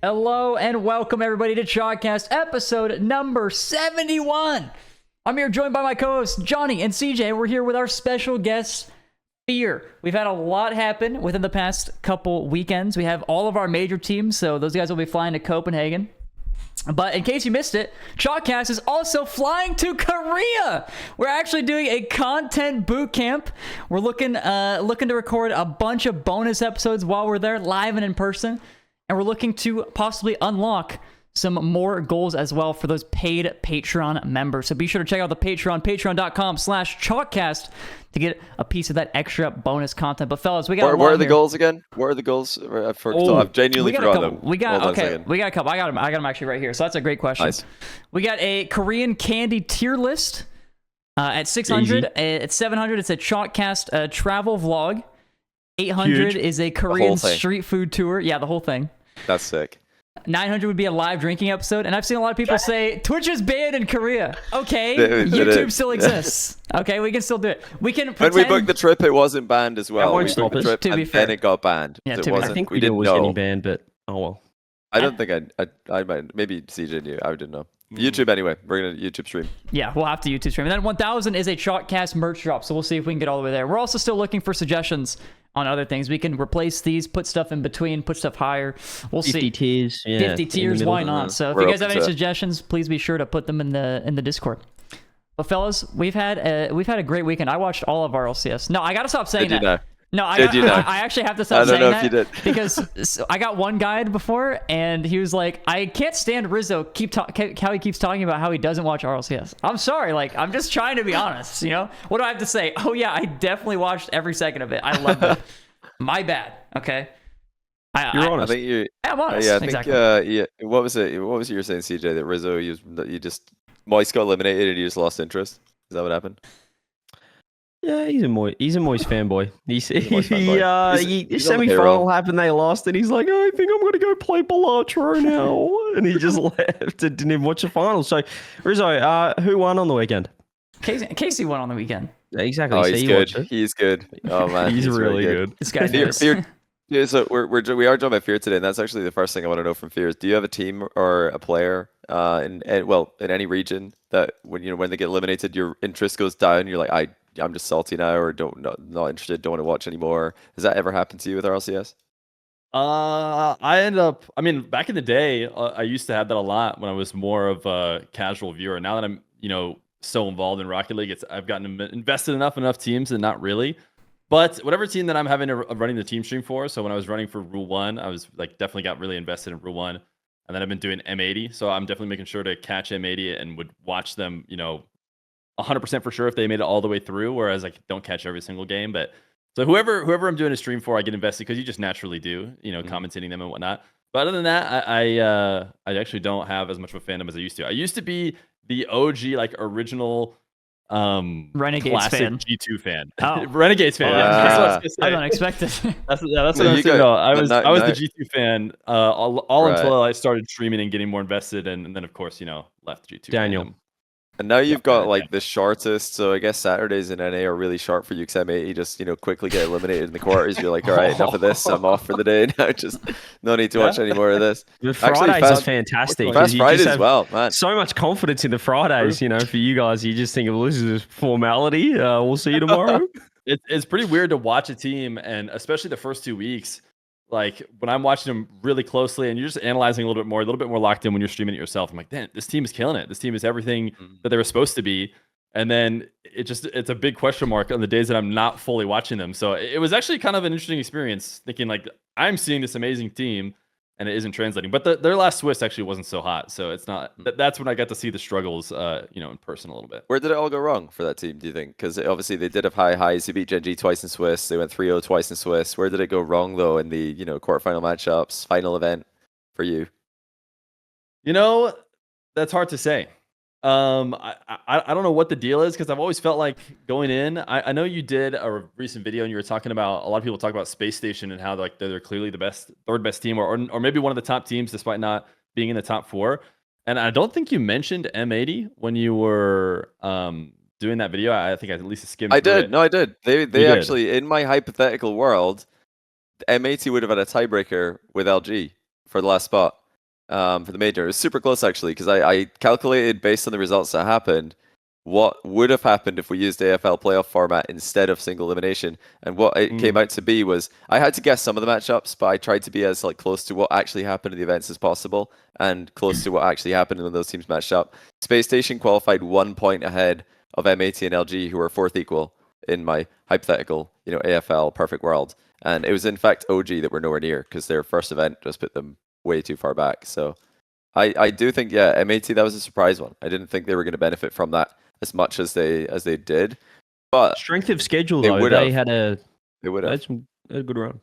Hello and welcome everybody to Chalkcast episode number 71. I'm here joined by my co-hosts Johnny and CJ. We're here with our special guest, Feer. We've had a lot happen within the past couple weekends. We have all of our major teams, so those guys will be flying to Copenhagen. But in case you missed it, Chalkcast is also flying to Korea. We're actually doing a content boot camp. We're looking to record a bunch of bonus episodes while we're there, live and in person. And we're looking to possibly unlock some more goals as well for those paid Patreon members. So be sure to check out the Patreon, patreon.com/Chalkcast to get a piece of that extra bonus content. But fellas, we got Where are the goals again? Where are the goals? I've genuinely forgotten them. We got a couple. I got them actually right here. So that's a great question. Nice. We got a Korean candy tier list at 600. At 700, it's a Chalkcast travel vlog. 800 is a Korean street food tour. Yeah, the whole thing. That's sick. 900 would be a live drinking episode. And I've seen a lot of people say, Twitch is banned in Korea. Okay, YouTube still exists. Okay, we can still do it. We can pretend... When we booked the trip, it wasn't banned as well. We booked the trip, to be fair. Then it got banned. Yeah, I think we didn't know it was getting banned, but oh well. I don't think I might. Maybe CJ knew. I didn't know. YouTube anyway. We're going to YouTube stream. Yeah, we'll have to YouTube stream. And then 1000 is a Chalkcast merch drop. So we'll see if we can get all the way there. We're also still looking for suggestions on other things. We can replace these, put stuff in between, put stuff higher. We'll 50 see. tiers. Yeah, 50 tiers, why not? So if you guys have any suggestions, please be sure to put them in the Discord. But fellas, we've had a great weekend. I watched all of RLCS. No, I gotta stop saying that. No, I actually have to stop saying that. I don't know if you did. Because I got one guide before, and he was like, I can't stand Rizzo how he keeps talking about how he doesn't watch RLCS. I'm sorry, I'm just trying to be honest, you know? What do I have to say? Oh yeah, I definitely watched every second of it. I loved it. My bad, okay? You're honest. I'm honest, I think, exactly. what was it you were saying, CJ, that Rizzo, Moist got eliminated and he just lost interest? Is that what happened? Yeah, he's a Moist fanboy. He's semi-final happened, they lost, and he's like, I think I'm going to go play Balatro now. And he just left and didn't even watch the final. So, Rizzo, who won on the weekend? Casey won on the weekend. Exactly. Oh, he's good. He's good. Oh, man. he's really good. This guy's nice. Yeah, so we are joined by Feer today, and that's actually the first thing I want to know from Feer is, do you have a team or a player in any region that when they get eliminated, your interest goes down, you're like, I'm just salty now, or not interested, don't want to watch anymore? Has that ever happened to you with RLCS? Back in the day, I used to have that a lot when I was more of a casual viewer. Now that I'm, so involved in Rocket League, I've gotten invested enough teams, and not really. But whatever team that I'm running the team stream for, so when I was running for Rule 1, I was definitely got really invested in Rule 1. And then I've been doing M80, so I'm definitely making sure to catch M80 and would watch them, 100% for sure if they made it all the way through, whereas I don't catch every single game. But so whoever I'm doing a stream for, I get invested because you just naturally do, commentating them and whatnot. But other than that, I actually don't have as much of a fandom as I used to. I used to be the OG, original Renegades classic fan. G2 fan. Oh. Renegades fan. Yeah. I don't expect it. That's what I was saying. No, I was the G2 fan all until I started streaming and getting more invested, and then of course left G2. Daniel. And now you've got the shortest, so I guess Saturdays in NA are really short for you, because M80 just quickly get eliminated in the quarters. You're like, all right, enough of this. I'm off for the day now. Just no need to watch any more of this. The Fridays is fantastic. Fast Fridays as well, man. So much confidence in the Fridays. For you guys, you just think, well, this is a formality. We'll see you tomorrow. It's pretty weird to watch a team, and especially the first 2 weeks. When I'm watching them really closely and you're just analyzing a little bit more locked in when you're streaming it yourself. I'm like, damn, this team is killing it. This team is everything that they were supposed to be. And then it's a big question mark on the days that I'm not fully watching them. So it was actually kind of an interesting experience, thinking I'm seeing this amazing team and it isn't translating. But their last Swiss actually wasn't so hot. So it's not, that's when I got to see the struggles, in person a little bit. Where did it all go wrong for that team, do you think? Because obviously they did have high highs. They beat Jynxzi twice in Swiss. They went 3-0 twice in Swiss. Where did it go wrong, though, in the, quarterfinal matchups, final event for you? That's hard to say. I don't know what the deal is, because I've always felt like going in. I know you did a recent video and you were talking about, a lot of people talk about Space Station and how they're clearly the third best team, or maybe one of the top teams despite not being in the top 4. And I don't think you mentioned M80 when you were doing that video. I think I at least skimmed. I did. It. No, I did. They actually, in my hypothetical world, M80 would have had a tiebreaker with LG for the last spot. for the major. It was super close actually, because I calculated based on the results that happened what would have happened if we used AFL playoff format instead of single elimination. And what it came out to be was I had to guess some of the matchups, but I tried to be as like close to what actually happened in the events as possible and close to what actually happened when those teams matched up. Space Station qualified 1 point ahead of M80 and LG, who were fourth equal in my hypothetical, AFL perfect world. And it was in fact OG that were nowhere near because their first event just put them way too far back. So I do think, M80, that was a surprise one. I didn't think they were going to benefit from that as much as they did. But Strength of schedule, they though, would they have. had a They would have. a good run.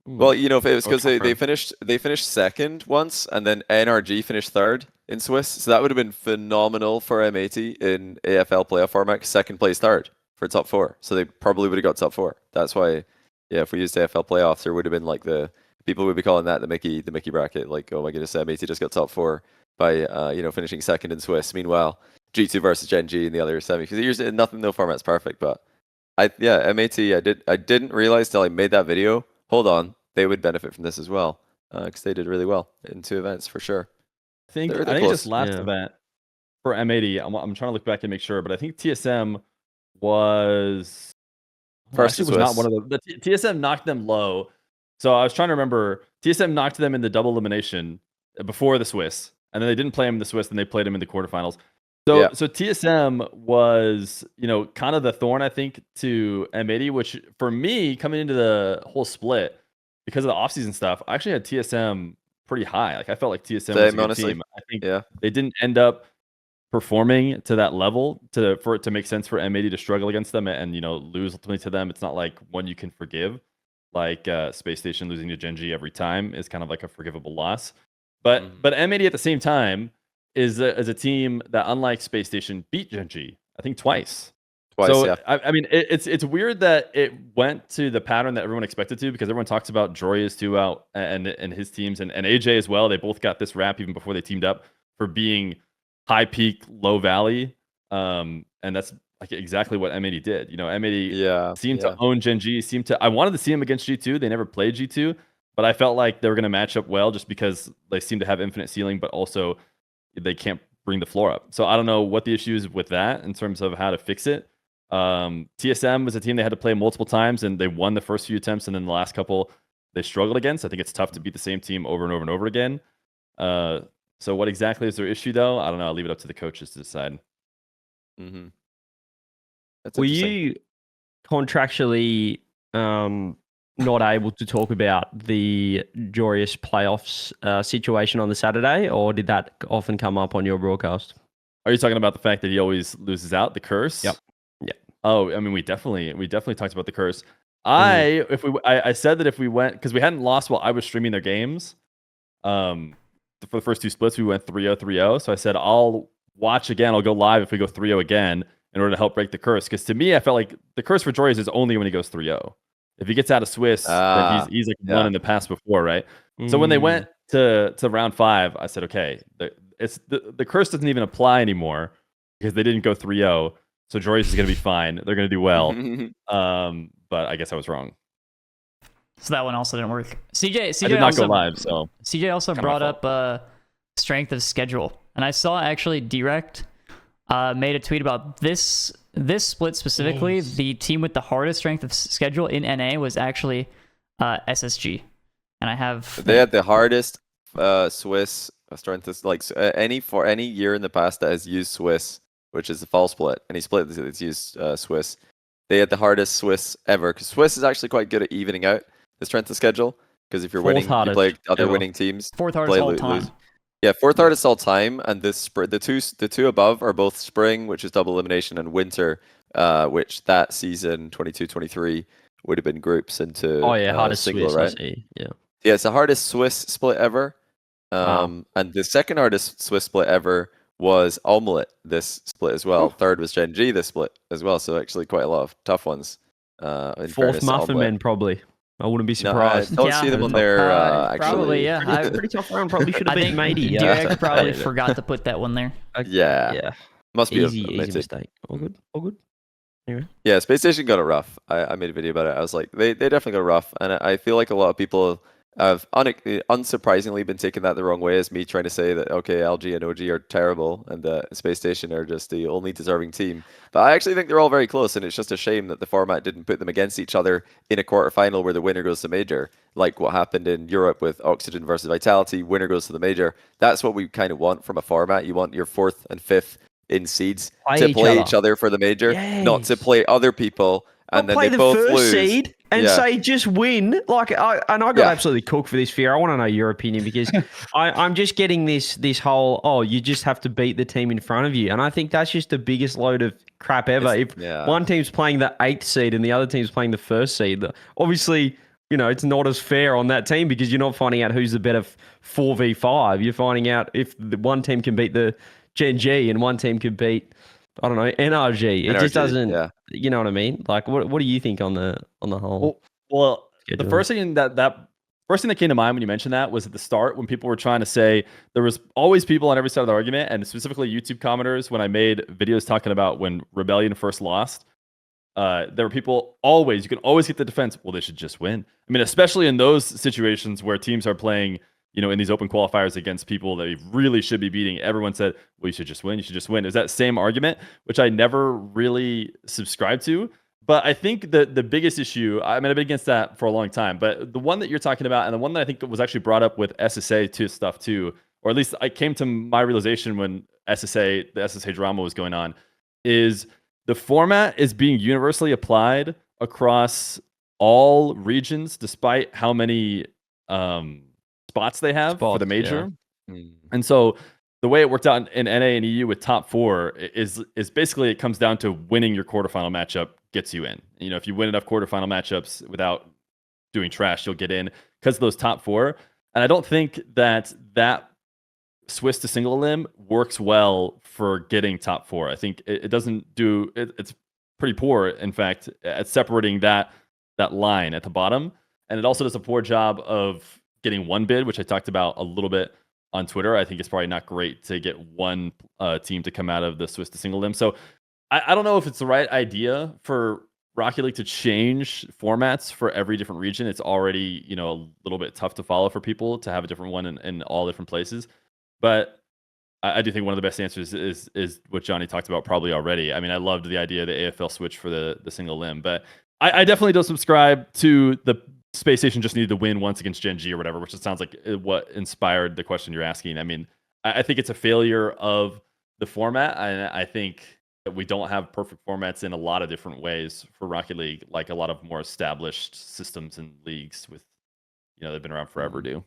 Well, if it was because tough they run. finished second once, and then NRG finished third in Swiss, so that would have been phenomenal for M80 in AFL playoff format. Second place, third for top 4, so they probably would have got top 4. That's why, if we used AFL playoffs, there would have been like the people would be calling that the Mickey bracket. Like, oh my goodness, M80 just got top 4 by finishing second in Swiss. Meanwhile, G2 versus Jynxzi in the other semi, because usually no format's perfect, but M80 I didn't realize till I made that video. Hold on, they would benefit from this as well because they did really well in 2 events for sure. I think They're this close. last event for M80, I'm trying to look back and make sure, but I think TSM was First actually was not one of the TSM knocked them low. So I was trying to remember. TSM knocked them in the double elimination before the Swiss, and then they didn't play them in the Swiss, and they played them in the quarterfinals. So TSM was, kind of the thorn, I think, to M80, which for me, coming into the whole split, because of the offseason stuff, I actually had TSM pretty high. Like, I felt like TSM was a good team. I think they didn't end up performing to that level for it to make sense for M80 to struggle against them and lose ultimately to them. It's not like one you can forgive. Like Space Station losing to Jynxzi every time is kind of like a forgivable loss. But M80 at the same time is a team that, unlike Space Station, beat Jynxzi, I think twice. So I mean, it's weird that it went to the pattern that everyone expected to, because everyone talks about Jory's 2 out and his teams and AJ as well. They both got this rap even before they teamed up for being high peak, low valley, and that's like exactly what M80 did. M80 seemed to own Jynxzi. I wanted to see him against G2. They never played G2, but I felt like they were going to match up well just because they seem to have infinite ceiling, but also they can't bring the floor up. So I don't know what the issue is with that in terms of how to fix it. TSM was a team they had to play multiple times, and they won the first few attempts, and then the last couple they struggled against. I think it's tough to beat the same team over and over and over again. So what exactly is their issue, though? I don't know. I'll leave it up to the coaches to decide. Mm-hmm. Were you contractually not able to talk about the Joyous playoffs situation on the Saturday, or did that often come up on your broadcast? Are you talking about the fact that he always loses out, the curse? Yep. Oh, I mean, we definitely talked about the curse. I said that if we went, because we hadn't lost while I was streaming their games, for the first 2 splits, we went 3-0, 3-0. So I said, I'll watch again. I'll go live if we go 3-0 again in order to help break the curse. Because to me, I felt like the curse for Joyous is only when he goes 3-0. If he gets out of Swiss, then he's like won in the past before, right? So when they went to round 5, I said, okay, the curse doesn't even apply anymore because they didn't go 3-0. So Joyous is going to be fine. They're going to do well. But I guess I was wrong. So that one also didn't work. CJ I did not also, go live, so CJ also brought up strength of schedule, and I saw actually Direct made a tweet about this split specifically. Yes. The team with the hardest strength of schedule in NA was actually SSG, and I have they had the hardest Swiss strength of, like any year in the past that has used Swiss, which is the fall split, any split that's used Swiss. They had the hardest Swiss ever, because Swiss is actually quite good at evening out the strength of schedule, because if you're winning, you play other winning teams. Fourth hardest all time. Yeah, fourth hardest all time, and the two above are both spring, which is double elimination, and winter, which that season 22-23 would have been groups into hardest single, Swiss, right? I see. Yeah, it's the hardest Swiss split ever, and the second hardest Swiss split ever was Omelette this split as well. Third was Jynxzi this split as well. So actually quite a lot of tough ones. Fourth Muffin Men probably. I wouldn't be surprised. No, I don't see them on there. Actually, probably, yeah. Pretty tough round. Probably should have been Matey. Direct probably forgot to put that one there. Yeah. Must be easy mistake. All good. Anyway. Yeah, Space Station got it rough. I made a video about it. I was like, they definitely got it rough, and I feel like a lot of people I've unsurprisingly been taking that the wrong way as me trying to say that, okay, LG and OG are terrible and Space Station are just the only deserving team. But I actually think they're all very close, and it's just a shame that the format didn't put them against each other in a quarterfinal where the winner goes to Major, like what happened in Europe with Oxygen versus Vitality. Winner goes to the Major. That's what we kind of want from a format. You want your 4th and 5th in seeds to play each other for the Major, not to play other people. And then play they the both first lose. seed and say just win. Like, I got absolutely cooked for this, Fear. I want to know your opinion because I'm just getting this whole you just have to beat the team in front of you, and I think that's just the biggest load of crap ever. If one team's playing the 8th seed and the other team's playing the first seed, obviously it's not as fair on that team because you're not finding out who's the better 4v5. You're finding out if the one team can beat the Jynxzi and one team can beat, I don't know, NRG. It just doesn't. You know what I mean? Like, what do you think on the whole? Well, the first thing that came to mind when you mentioned that was at the start when people were trying to say there was always people on every side of the argument, and specifically YouTube commenters when I made videos talking about when Rebellion first lost. There were people you can always get the defense. Well, they should just win. I mean, especially in those situations where teams are playing, in these open qualifiers against people that you really should be beating. Everyone said, well, you should just win. You should just win. It was that same argument, which I never really subscribed to. But I think the biggest issue, I've been against that for a long time, but the one that you're talking about, and the one that I think was actually brought up with SSA stuff too, or at least I came to my realization when the SSA drama was going on, is the format is being universally applied across all regions, despite how many spots they have for the Major. And so the way it worked out in NA and EU with top 4 is basically it comes down to winning your quarterfinal matchup gets you in. If you win enough quarterfinal matchups without doing trash, you'll get in because of those top 4. And I don't think that Swiss to single elim works well for getting top 4. I think it doesn't do it's pretty poor, in fact, at separating that line at the bottom. And it also does a poor job of getting one bid, which I talked about a little bit on Twitter. I think it's probably not great to get one team to come out of the Swiss to single elim. So I don't know if it's the right idea for Rocket League to change formats for every different region. It's already, a little bit tough to follow for people to have a different one in all different places. But I do think one of the best answers is what Johnny talked about probably already. I mean, I loved the idea of the AFL switch for the single limb, but I definitely don't subscribe to the Space Station just needed to win once against Jynxzi or whatever, which it sounds like what inspired the question you're asking. I mean, I think it's a failure of the format, and I think that we don't have perfect formats in a lot of different ways for Rocket League, like a lot of more established systems and leagues with, they've been around forever do.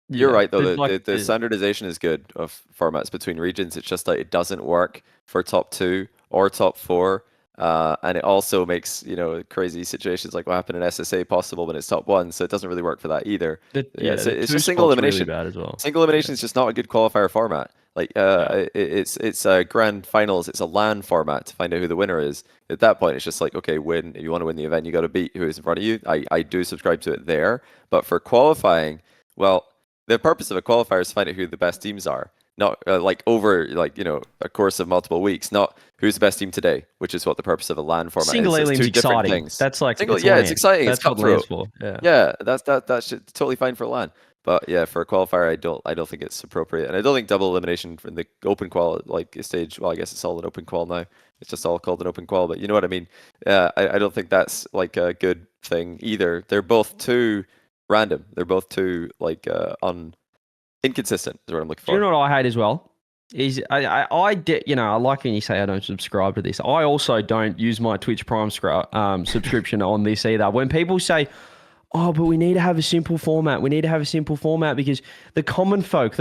You're right, though. The standardization is good of formats between regions. It's just that it doesn't work for top 2 or top 4. And it also makes, crazy situations like what happened in SSA possible when it's top 1. So it doesn't really work for that either. It's just single elimination. Really bad as well. Single elimination is just not a good qualifier format. Like it's a grand finals. It's a LAN format to find out who the winner is. At that point, it's just like, okay, win. If you want to win the event, you got to beat who is in front of you. I do subscribe to it there. But for qualifying, well, the purpose of a qualifier is to find out who the best teams are. Not over a course of multiple weeks. Not who's the best team today, which is what the purpose of a LAN format single is. Single elim's exciting. Things. That's like it's exciting. That's it's cutthroat. For. Yeah, that's totally fine for LAN. But yeah, for a qualifier, I don't think it's appropriate, and I don't think double elimination from the open qual stage. Well, I guess it's all an open qual now. It's just all called an open qual, but you know what I mean. I don't think that's like a good thing either. They're both too random. They're both too inconsistent is what I'm looking for. Do you know what I hate as well? Is I like when you say I don't subscribe to this. I also don't use my Twitch Prime subscription on this either. When people say, oh, but we need to have a simple format. We need to have a simple format because the common folk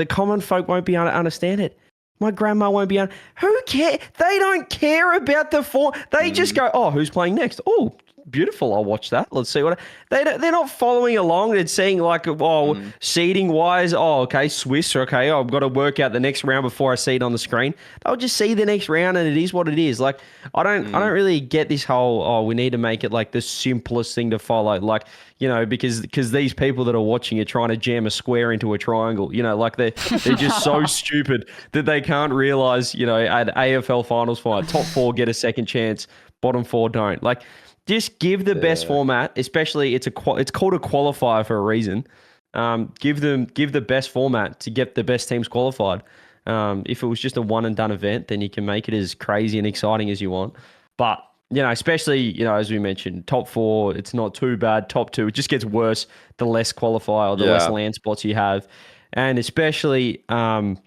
won't be able to understand it. My grandma won't be able. Who cares? They don't care about the form. They just go, oh, who's playing next? Oh, beautiful. I'll watch that. Let's see what they're not following along. They're seeing seeding wise. Oh, okay, Swiss. Okay, I've got to work out the next round before I see it on the screen. They'll just see the next round, and it is what it is. Like I don't really get this whole. We need to make it like the simplest thing to follow. Like because these people that are watching are trying to jam a square into a triangle. Like they're just so stupid that they can't realize. At AFL finals fight, top 4 get a second chance, bottom 4 don't. Like. Just give the best format, especially it's called a qualifier for a reason. Give the best format to get the best teams qualified. If it was just a one and done event, then you can make it as crazy and exciting as you want. But especially, as we mentioned, top 4, it's not too bad. Top 2, it just gets worse the less qualifier, the less land spots you have. And especially, I've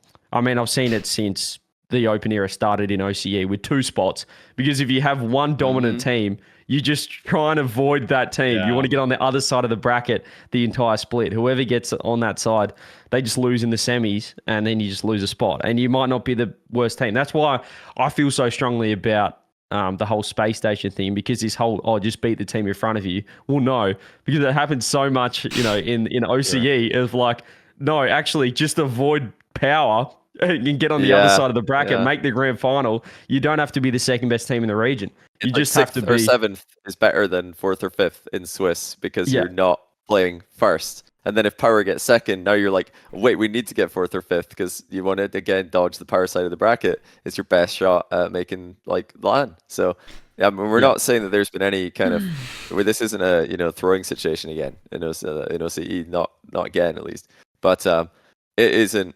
seen it since the Open era started in OCE with 2 spots. Because if you have one dominant team, you just try and avoid that team. Yeah. You want to get on the other side of the bracket the entire split. Whoever gets on that side, they just lose in the semis, and then you just lose a spot. And you might not be the worst team. That's why I feel so strongly about the whole space station thing, because this whole, just beat the team in front of you. Well, no, because it happens so much, in OCE of like, no, actually just avoid power and get on the other side of the bracket, make the grand final. You don't have to be the second best team in the region. You just have to be. Or 7th is better than 4th or 5th in Swiss because you're not playing first. And then if power gets second, now you're like, wait, we need to get 4th or 5th because you want to, again, dodge the power side of the bracket. It's your best shot at making LAN. So, we're not saying that there's been any kind of, this isn't a, throwing situation again in OCE, not again at least. But it isn't,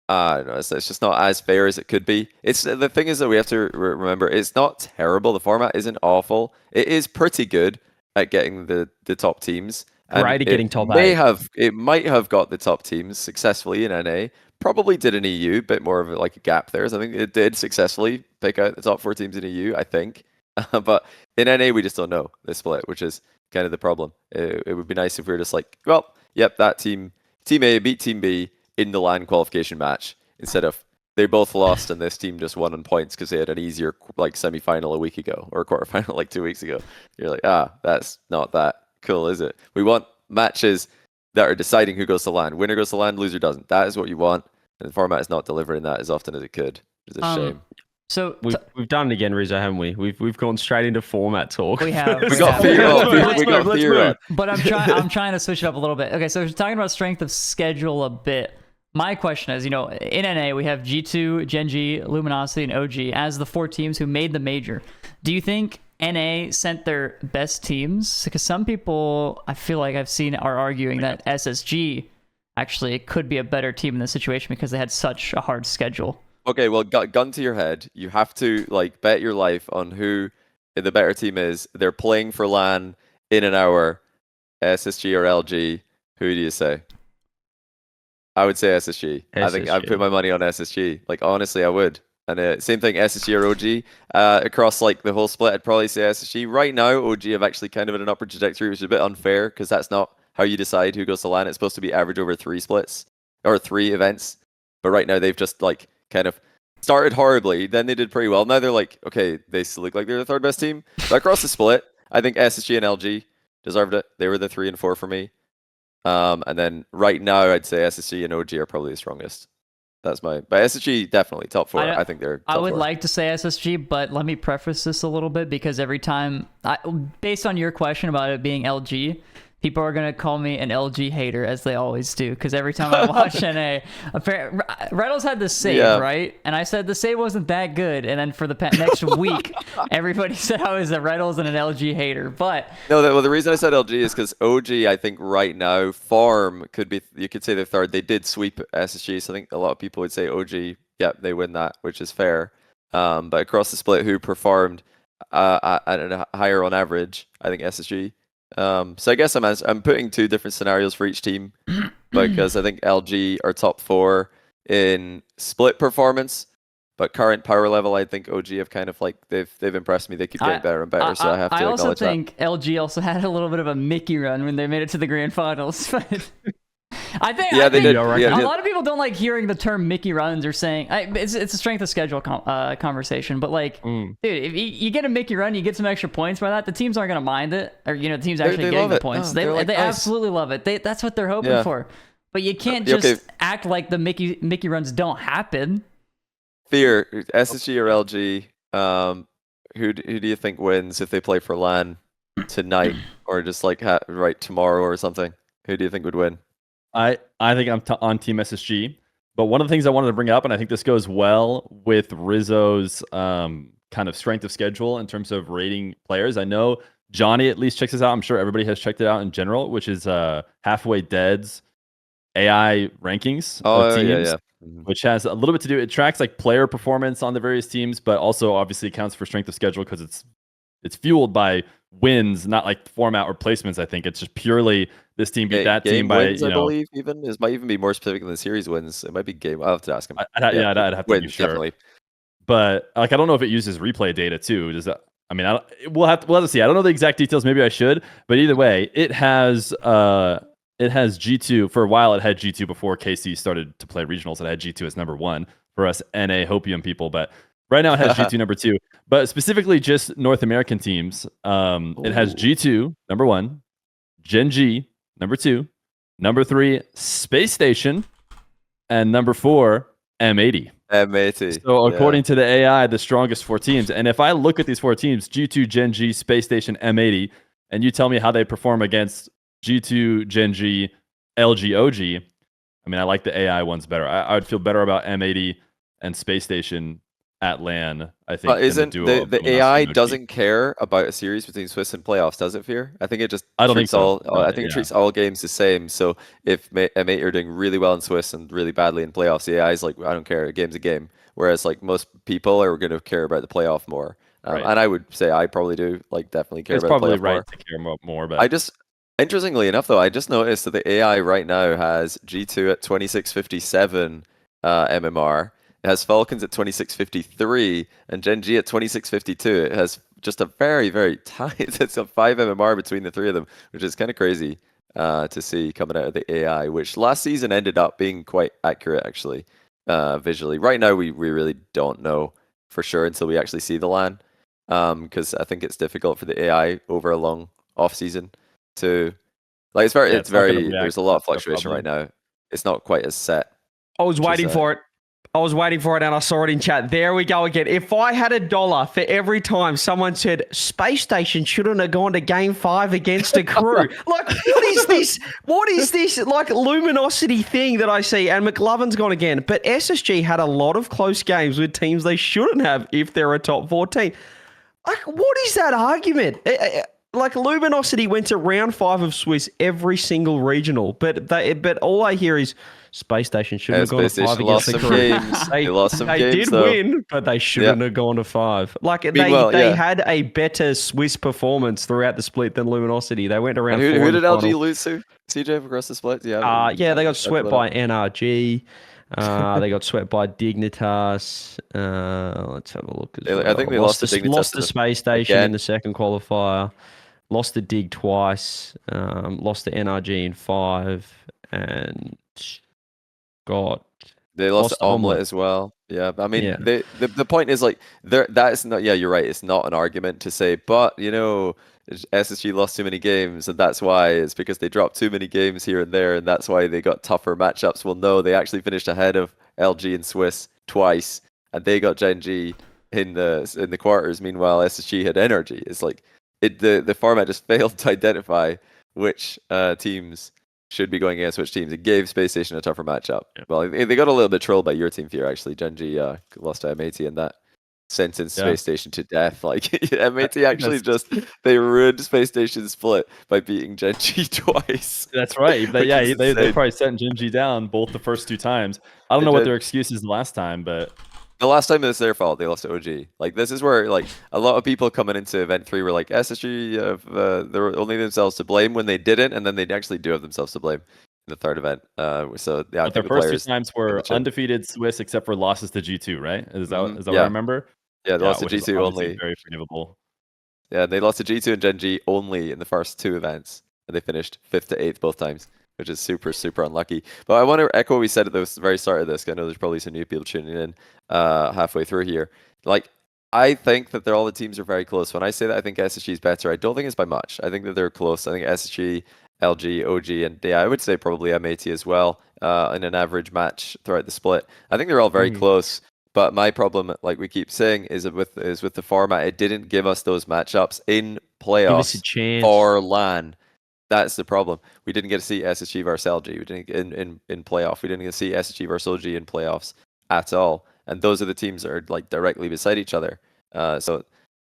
I don't know, it's just not as fair as it could be. The thing is that we have to remember, it's not terrible. The format isn't awful. It is pretty good at getting the top teams. Right, getting top 8. It might have got the top teams successfully in NA. Probably did in EU, a bit more of a gap there. So I think it did successfully pick out the top 4 teams in EU, I think. But in NA, we just don't know the split, which is kind of the problem. It would be nice if we were just like, well, yep, that team A beat Team B in the LAN qualification match, instead of they both lost and this team just won on points because they had an easier semi-final a week ago or a quarterfinal 2 weeks ago. You're like, that's not that cool, is it? We want matches that are deciding who goes to LAN. Winner goes to LAN, loser doesn't. That is what you want, and the format is not delivering that as often as it could. It's a shame. So we've done it again, Rizzo, haven't we? We've gone straight into format talk. We have. We got Feer. But I'm trying to switch it up a little bit. Okay, so we're talking about strength of schedule a bit. My question is, in NA we have G2, Jynxzi, Luminosity, and OG as the 4 teams who made the major. Do you think NA sent their best teams? Because some people, I feel like I've seen, are arguing that SSG actually could be a better team in this situation because they had such a hard schedule. Okay, well, gun to your head. You have to bet your life on who the better team is. They're playing for LAN in an hour. SSG or LG? Who do you say? I would say SSG. I think I'd put my money on SSG. Honestly, I would. And same thing, SSG or OG. Across the whole split, I'd probably say SSG. Right now, OG have actually kind of an upward trajectory, which is a bit unfair because that's not how you decide who goes to LAN. It's supposed to be average over 3 splits or 3 events. But right now, they've just kind of started horribly. Then they did pretty well. Now they're okay, they still look like they're the 3rd best team. But across the split, I think SSG and LG deserved it. They were the 3 and 4 for me. And then right now, I'd say SSG and OG are probably the strongest. That's but SSG definitely top 4. I think they're top I would 4. like to say SSG, but let me preface this a little bit because every time, based on your question about it being LG, people are going to call me an LG hater, as they always do, because every time I watch NA, Reynolds had the save, right? And I said the save wasn't that good. And then for the next week, everybody said I was a Reynolds and an LG hater. But no, the reason I said LG is because OG, I think right now, form could be, you could say they're 3rd. They did sweep SSG, so I think a lot of people would say OG, they win that, which is fair. But across the split, who performed at a higher on average, I think SSG. So I guess I'm putting 2 different scenarios for each team because I think LG are top 4 in split performance, but current power level, I think OG have kind of they've impressed me. They keep getting better and better, so I have to acknowledge that. I also think LG also had a little bit of a Mickey run when they made it to the grand finals. I think they did. A lot of people don't like hearing the term Mickey runs or saying it's a strength of schedule conversation. But dude, if you get a Mickey run, you get some extra points by that. The teams aren't gonna mind it, or the teams actually getting the points. No, they absolutely love it. That's what they're hoping for. But you can't just act like the Mickey runs don't happen. Feer, SSG or LG? Who do you think wins if they play for LAN tonight or just right tomorrow or something? Who do you think would win? I think I'm on Team SSG, but one of the things I wanted to bring up, and I think this goes well with Rizzo's kind of strength of schedule in terms of rating players. I know Johnny at least checks this out. I'm sure everybody has checked it out in general, which is Halfway Dead's AI rankings Oh of teams, yeah. Mhm. which has a little bit to do. It tracks like player performance on the various teams, but also obviously accounts for strength of schedule because it's fueled by wins, not like format or placements. I think it's just purely this team beat that team Game by wins, I believe. Even it might even be more specific than series wins. It might be game. I'll have to ask him. I'd have to be Wins sure. definitely. But like I don't know if it uses replay data too. Does that? I mean, we'll have to see. I don't know the exact details. Maybe I should. But either way, it has G2 for a while. It had G2 before KC started to play regionals. It had G2 as number 1 for us NA Hopium people. But right now it has G2 number 2. But specifically just North American teams. It has G2 number 1, Jynxzi number 2, number 3 Space Station, and number 4 M80. M80. So according to the AI, the strongest 4 teams. And if I look at these 4 teams, G2, Jynxzi, Space Station, M80, and you tell me how they perform against G2, Jynxzi, LG, OG, I mean, I like the AI ones better. I would feel better about M80 and Space Station at LAN, I think. But isn't the AI doesn't care about a series between Swiss and playoffs, does it, Fear? I think it just I don't think so. I think it treats all games the same. So if M8 are doing really well in Swiss and really badly in playoffs, the AI is like, I don't care, a game's a game. Whereas like most people are going to care about the playoff more. Right. And I would say I probably do, like definitely care it's about the probably playoff right more. to care more, but I just, interestingly enough though, I just noticed that the AI right now has G2 at 2657 MMR. It has Falcons at 2653 and Jynxzi at 2652. It has just a very, very tight. It's a 5 MMR between the 3 of them, which is kind of crazy to see coming out of the AI, which last season ended up being quite accurate actually, visually. Right now, we really don't know for sure until we actually see the LAN, because I think it's difficult for the AI over a long off season to like. It's very. There's a lot of fluctuation right now. It's not quite as set. I was waiting for it. And I saw it in chat. There we go again. If I had $1 for every time someone said Space Station shouldn't have gone to Game 5 against a crew, like what is this? What is this like luminosity thing that I see? And McLovin's gone again. But SSG had a lot of close games with teams they shouldn't have if they're a top 14. Like, what is that argument? Like luminosity went to round 5 of Swiss every single regional, but all I hear is Space Station shouldn't have gone to 5 against the crew. They lost some games. They did win, but they shouldn't have gone to 5. Like they had a better Swiss performance throughout the split than Luminosity. They went around. Who did LG lose to? CJ across the split? Yeah. They got swept by NRG. They got swept by Dignitas. Let's have a look. I think they lost to Dignitas. Lost the Space Station in the second qualifier. Lost to Dig twice. Lost to NRG in 5, and they lost to Omelette as well. Yeah, I mean, the point is like that's not. Yeah, you're right. It's not an argument to say, but SSG lost too many games, and that's why it's because they dropped too many games here and there, and that's why they got tougher matchups. Well, no, they actually finished ahead of LG and Swiss twice, and they got Jynxzi in the quarters. Meanwhile, SSG had energy. It's like the format just failed to identify which teams should be going against which teams. It gave Space Station a tougher matchup. Yeah. Well, they got a little bit trolled by your team, Fear, actually. Jynxzi lost to M80 and that sentenced Space Station to death. Like, M80 actually they ruined Space Station's split by beating Jynxzi twice. That's right. They probably sent Jynxzi down both the first 2 times. I don't know what their excuse is the last time, but... The last time it was their fault. They lost to OG. Like, this is where like a lot of people coming into Event 3 were like, SSG, they were only themselves to blame when they didn't, and then they actually do have themselves to blame in the third event. So yeah, but their first 2 times were undefeated Swiss, except for losses to G2, right? Is that what I remember? Yeah, they lost to G2 only. Very forgivable. Yeah, they lost to G2 and Jynxzi only in the first 2 events, and they finished 5th to 8th both times, which is super, super unlucky. But I want to echo what we said at the very start of this, because I know there's probably some new people tuning in halfway through here. Like, I think that all the teams are very close. When I say that I think SSG is better, I don't think it's by much. I think that they're close. I think SSG, LG, OG, and I would say probably M80 as well in an average match throughout the split. I think they're all very close. But my problem, like we keep saying, is with the format. It didn't give us those matchups in playoffs or LAN. That's the problem. We didn't get to see SSG versus LG. We didn't in playoff. We didn't get to see SSG versus OG in playoffs at all. And those are the teams that are like directly beside each other. So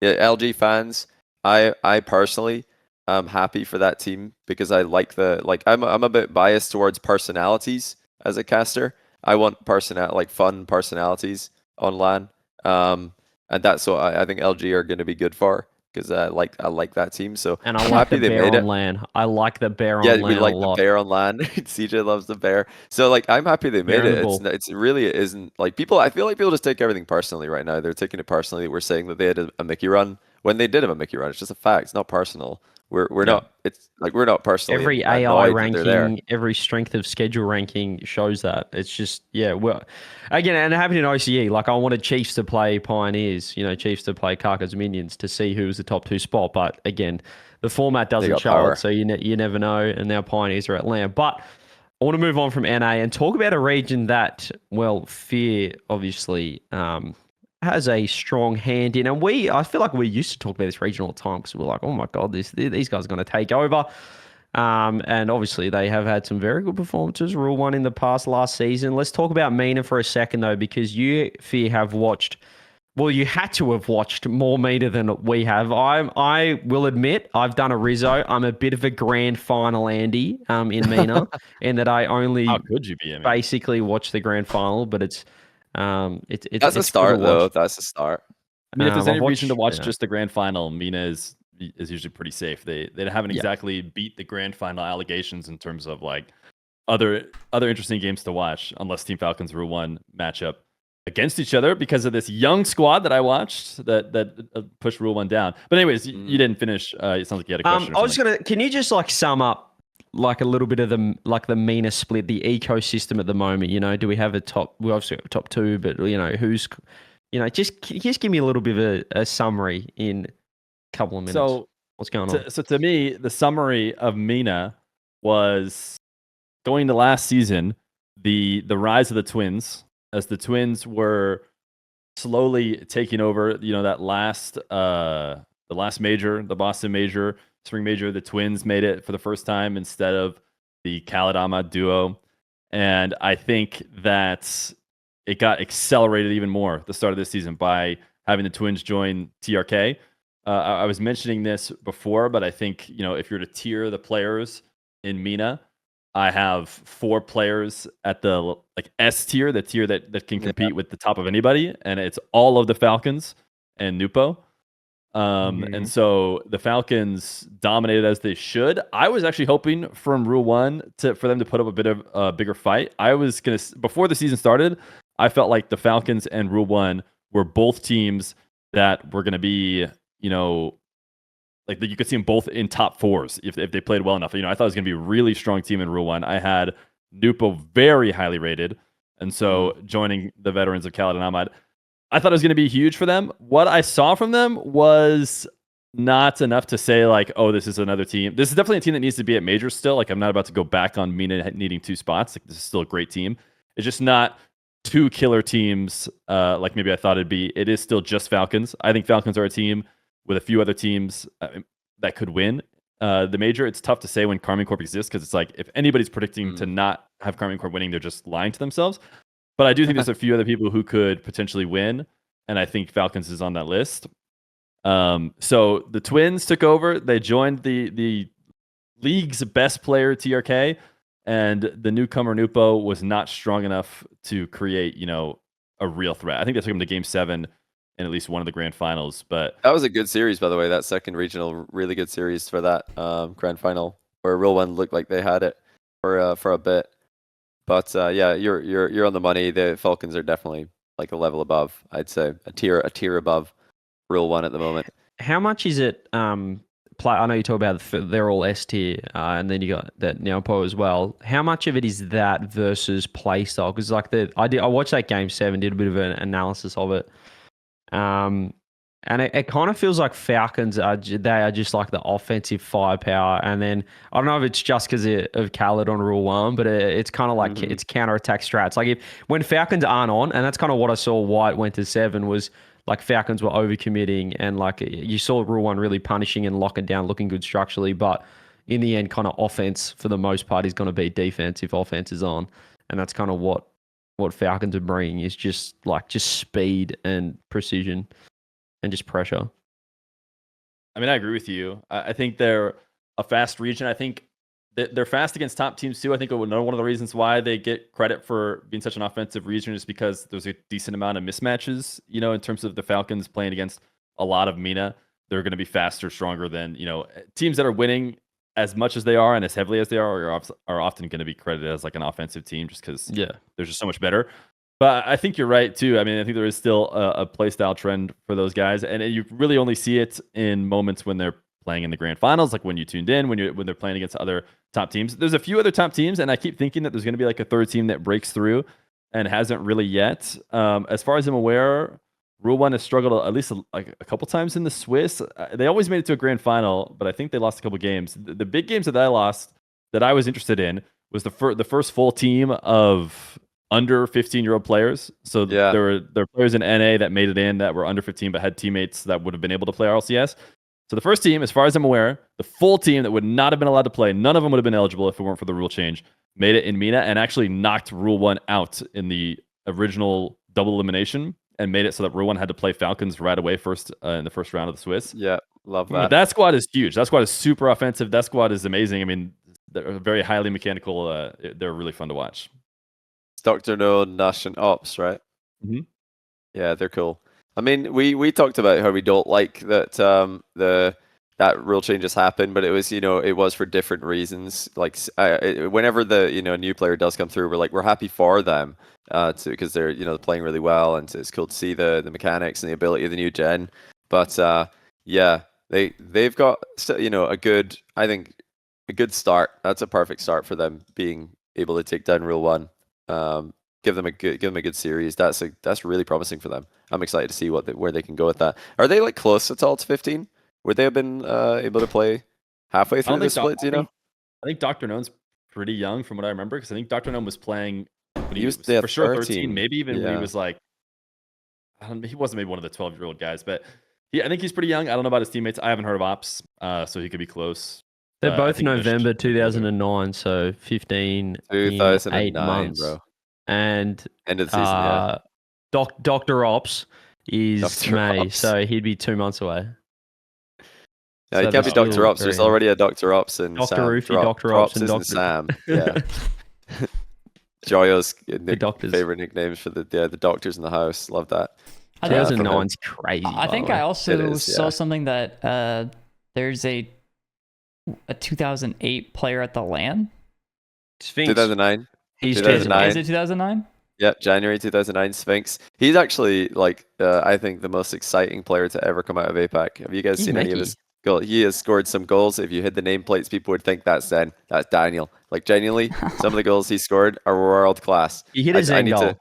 yeah, LG fans, I personally I'm happy for that team because I like I'm a bit biased towards personalities as a caster. I want fun personalities on LAN. And that's what I think LG are going to be good for because I like that team. So And I I'm like happy the they bear made on it. LAN. I like the bear Yeah, on we LAN a like the lot. bear on LAN. CJ loves the bear. So like I'm happy they Bear made in it. the ball. It's really isn't like people. I feel like people just take everything personally right now. They're taking it personally. We're saying that they had a Mickey run when they did have a Mickey run. It's just a fact. It's not personal. We're Yeah. not. It's like we're not personally Every AI annoyed that they're there. ranking, every strength of schedule ranking shows that. It's just, yeah, well, again, and happening in OCE, like I wanted Chiefs to play Pioneers, Chiefs to play Karka's Minions to see who was the top 2 spot. But again, the format doesn't got show power. it, so you never know. And now Pioneers are at LAN. But I want to move on from NA and talk about a region that, well, Fear obviously has a strong hand in. And I feel like we used to talk about this region all the time because we're like, oh my God, these guys are going to take over. And obviously they have had some very good performances, Rule 1 in the past last season. Let's talk about MENA for a second though, because you, Fear, have watched, well, you had to have watched more MENA than we have. I will admit I've done a Rizzo. I'm a bit of a grand final Andy in MENA in that I only How could you be? I mean, basically watch the grand final, but it's That's a good to start though. watch. That's a start. I mean, if there's any I've reason to watched, watch just the grand final, MENA is usually pretty safe. They haven't Yeah. exactly beat the grand final allegations in terms of like other interesting games to watch, unless Team Falcons Rule 1 matchup against each other because of this young squad that I watched that pushed Rule 1 down. But anyways, you didn't finish. It sounds like you had a question. I was gonna. Can you just like sum up like a little bit of the MENA split, the ecosystem at the moment? Do we have a top? We obviously have a top 2, but who's, just give me a little bit of a summary in a couple of minutes. So what's going on? So to me, the summary of MENA was going to last season, the rise of the Twins, as the Twins were slowly taking over, that the last major, the Boston major, spring major, the Twins made it for the first time instead of the Khaled Ahmad duo. And I think that it got accelerated even more at the start of this season by having the Twins join TRK. I was mentioning this before, but I think, if you're to tier the players in MENA, I have 4 players at the S tier, the tier that can compete with the top of anybody, and it's all of the Falcons and Nupo. And so the Falcons dominated as they should. I was actually hoping from Rule 1 for them to put up a bit of a bigger fight. I was going to, before the season started, I felt like the Falcons and Rule 1 were both teams that were going to be, like you could see them both in top 4s if they played well enough. I thought it was going to be a really strong team in Rule 1. I had Nupo very highly rated. And so joining the veterans of Khaled and Ahmad, I thought it was going to be huge for them. What I saw from them was not enough to say like, oh, this is another team. This is definitely a team that needs to be at majors still. Like I'm not about to go back on MENA needing 2 spots. Like this is still a great team. It's just not 2 killer teams like maybe I thought it'd be. It is still just Falcons. I think Falcons are a team with a few other teams that could win the major. It's tough to say when Karmine Corp exists because it's like if anybody's predicting to not have Karmine Corp winning, they're just lying to themselves. But I do think there's a few other people who could potentially win, and I think Falcons is on that list. So the Twins took over. They joined the league's best player, TRK, and the newcomer Nupo was not strong enough to create, a real threat. I think they took him to Game 7 in at least one of the grand finals. But that was a good series, by the way. That second regional, really good series for that grand final, where Real 1 looked like they had it for a bit. But yeah, you're on the money. The Falcons are definitely like a level above. I'd say a tier above Real 1 at the moment. How much is it? I know you talk about they're all S tier, and then you got that Neopo as well. How much of it is that versus playstyle? Because like I watched that Game 7, did a bit of an analysis of it, and it kind of feels like Falcons are just like the offensive firepower, and then I don't know if it's just because of Khaled on Rule 1, but it's kind of like it's counter-attack strats. Like when Falcons aren't on, and that's kind of what I saw why it went to 7 was like Falcons were overcommitting, and like you saw Rule 1 really punishing and locking down, looking good structurally, but in the end, kind of offense for the most part is going to be defense if offense is on, and that's kind of what Falcons are bringing is just speed and precision and just pressure. I mean, I agree with you. I think they're a fast region. I think they're fast against top teams too. I think one of the reasons why they get credit for being such an offensive region is because there's a decent amount of mismatches, in terms of the Falcons playing against a lot of MENA. They're going to be faster, stronger than, teams that are winning as much as they are and as heavily as they are often going to be credited as like an offensive team just because they're just so much better. But I think you're right too. I mean, I think there is still a play style trend for those guys, and you really only see it in moments when they're playing in the grand finals, like when you tuned in, when they're playing against other top teams. There's a few other top teams, and I keep thinking that there's going to be like a third team that breaks through and hasn't really yet. As far as I'm aware, Rule 1 has struggled at least a couple times in the Swiss. They always made it to a grand final, but I think they lost a couple games. The big games that I lost that I was interested in was the first full team of under 15-year-old players. So there were players in NA that made it in that were under 15 but had teammates that would have been able to play RLCS. So the first team, as far as I'm aware, the full team that would not have been allowed to play, none of them would have been eligible if it weren't for the rule change, made it in MENA and actually knocked Rule 1 out in the original double elimination and made it so that Rule 1 had to play Falcons right away first in the first round of the Swiss. Yeah, love that. But that squad is huge. That squad is super offensive. That squad is amazing. I mean, they're very highly mechanical. They're really fun to watch. Dr. No, Nash, and Ops, right? Mm-hmm. Yeah, they're cool. I mean, we talked about how we don't like that that rule changes happen, but it was it was for different reasons. Like whenever the new player does come through, we're happy for them because they're playing really well, and it's cool to see the mechanics and the ability of the new gen. But yeah, they've got a good start. That's a perfect start for them being able to take down Rule 1. Give them a good series. That's really promising for them. I'm excited to see where they can go with that. Are they like close at all to 15? Would they have been able to play halfway through the split? I think Dr. None's pretty young from what I remember, because I think Dr. None was playing when he was for 13. sure 13, maybe even when he was like, he wasn't maybe one of the 12-year-old guys, but I think he's pretty young. I don't know about his teammates. I haven't heard of Ops, so he could be close. They're both November 2009, so 15 2009, 8 months. Bro. And end of the season, Dr. Ops is Dr. May, Ops. so he'd be 2 months away. Yeah, he can't be Dr. Ops. There's already a Dr. Ops and Dr. Sam. Roofy, Dr. Ops, and Dr. Sam. Yeah. Joyo's doctors. favorite nicknames for the doctors in the house. Love that. 2009's crazy. I think I also saw something that there's a 2008 player at the LAN. Sphinx. 2009. He's 2009. Is it 2009? Yeah, January 2009, Sphinx. He's actually I think the most exciting player to ever come out of APAC. Have you guys seen any of his goals? He has scored some goals. If you hit the nameplates, people would think that's Daniel. Like genuinely, some of the goals he scored are world class. He hit his end goal.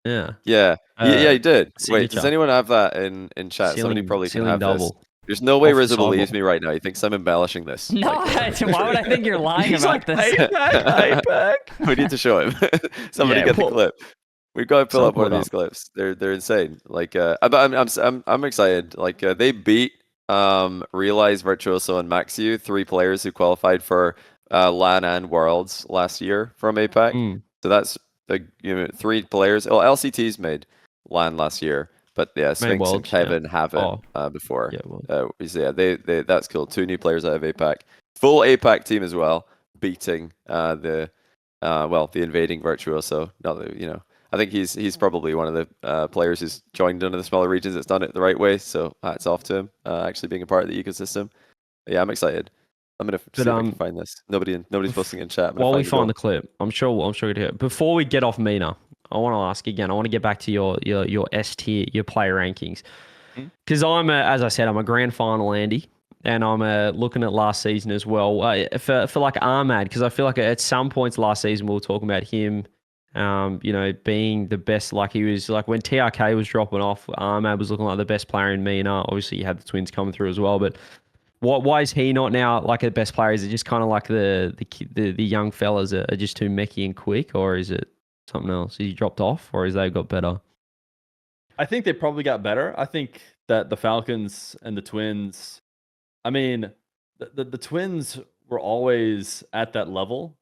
Yeah. Yeah, he did. signature. Wait, does anyone have that in chat? Somebody probably can have double. this. There's no way Off the Rizzo believes sidewalk. me right now. He thinks I'm embellishing this. No, why would I think you're lying about this? Payback. We need to show him. Somebody get the clip. We've got to pull up one of these clips. They're insane. Like, I'm excited. Like, they beat Realize, Virtuoso, and Maxiu, 3 players who qualified for LAN and Worlds last year from APAC. So that's 3 players. Well, LCT's made LAN last year, but yeah, Sphinx and Kevin haven't before. They that's cool. 2 new players out of APAC. Full APAC team as well, beating the invading Virtuoso. Not that I think he's probably one of the players who's joined one of the smaller regions that's done it the right way. So hats off to him, actually being a part of the ecosystem. But yeah, I'm excited. I'm gonna see if I can find this. Nobody's posting in chat. While we find the clip, I'm sure we'll hear it. Before we get off MENA, I want to ask again. I want to get back to your S tier, your player rankings, because as I said, I'm a grand final Andy, and I'm looking at last season as well. For like Ahmad, because I feel like at some points last season we were talking about him. Being the best, like he was like when TRK was dropping off, Ahmad was looking like the best player in MENA. Obviously, you had the twins coming through as well, but why is he not now like the best player? Is it just kind of like the young fellas are just too mechy and quick, or is it something else? Is he dropped off, or has they got better? I think they probably got better. I think that the Falcons and the Twins, I mean, the Twins were always at that level.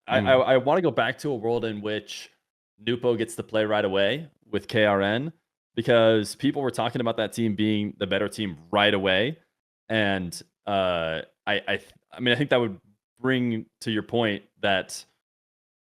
I want to go back to a world in which Nupo gets to play right away with KRN, because people were talking about that team being the better team right away, and I I mean, I think that would bring to your point that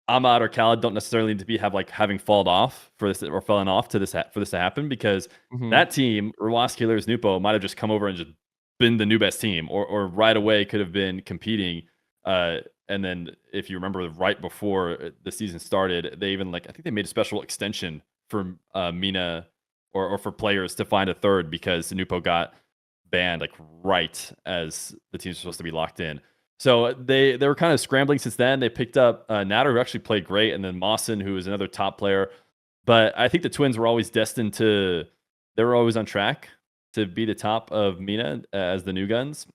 Ahmad or Khaled don't necessarily need to have having fallen off for this or fallen off to this for this to happen, because that team, Rawas, Killers, Nupo, might have just come over and just been the new best team, or right away could have been competing. And then if you remember, right before the season started, they even I think they made a special extension for MENA or for players to find a third, because Nupo got banned right as the teams were supposed to be locked in. So they were kind of scrambling since then. They picked up Natter, who actually played great, and then Mawson, who is another top player. But I think the Twins were always destined to, they were always on track to be the top of MENA as the new guns.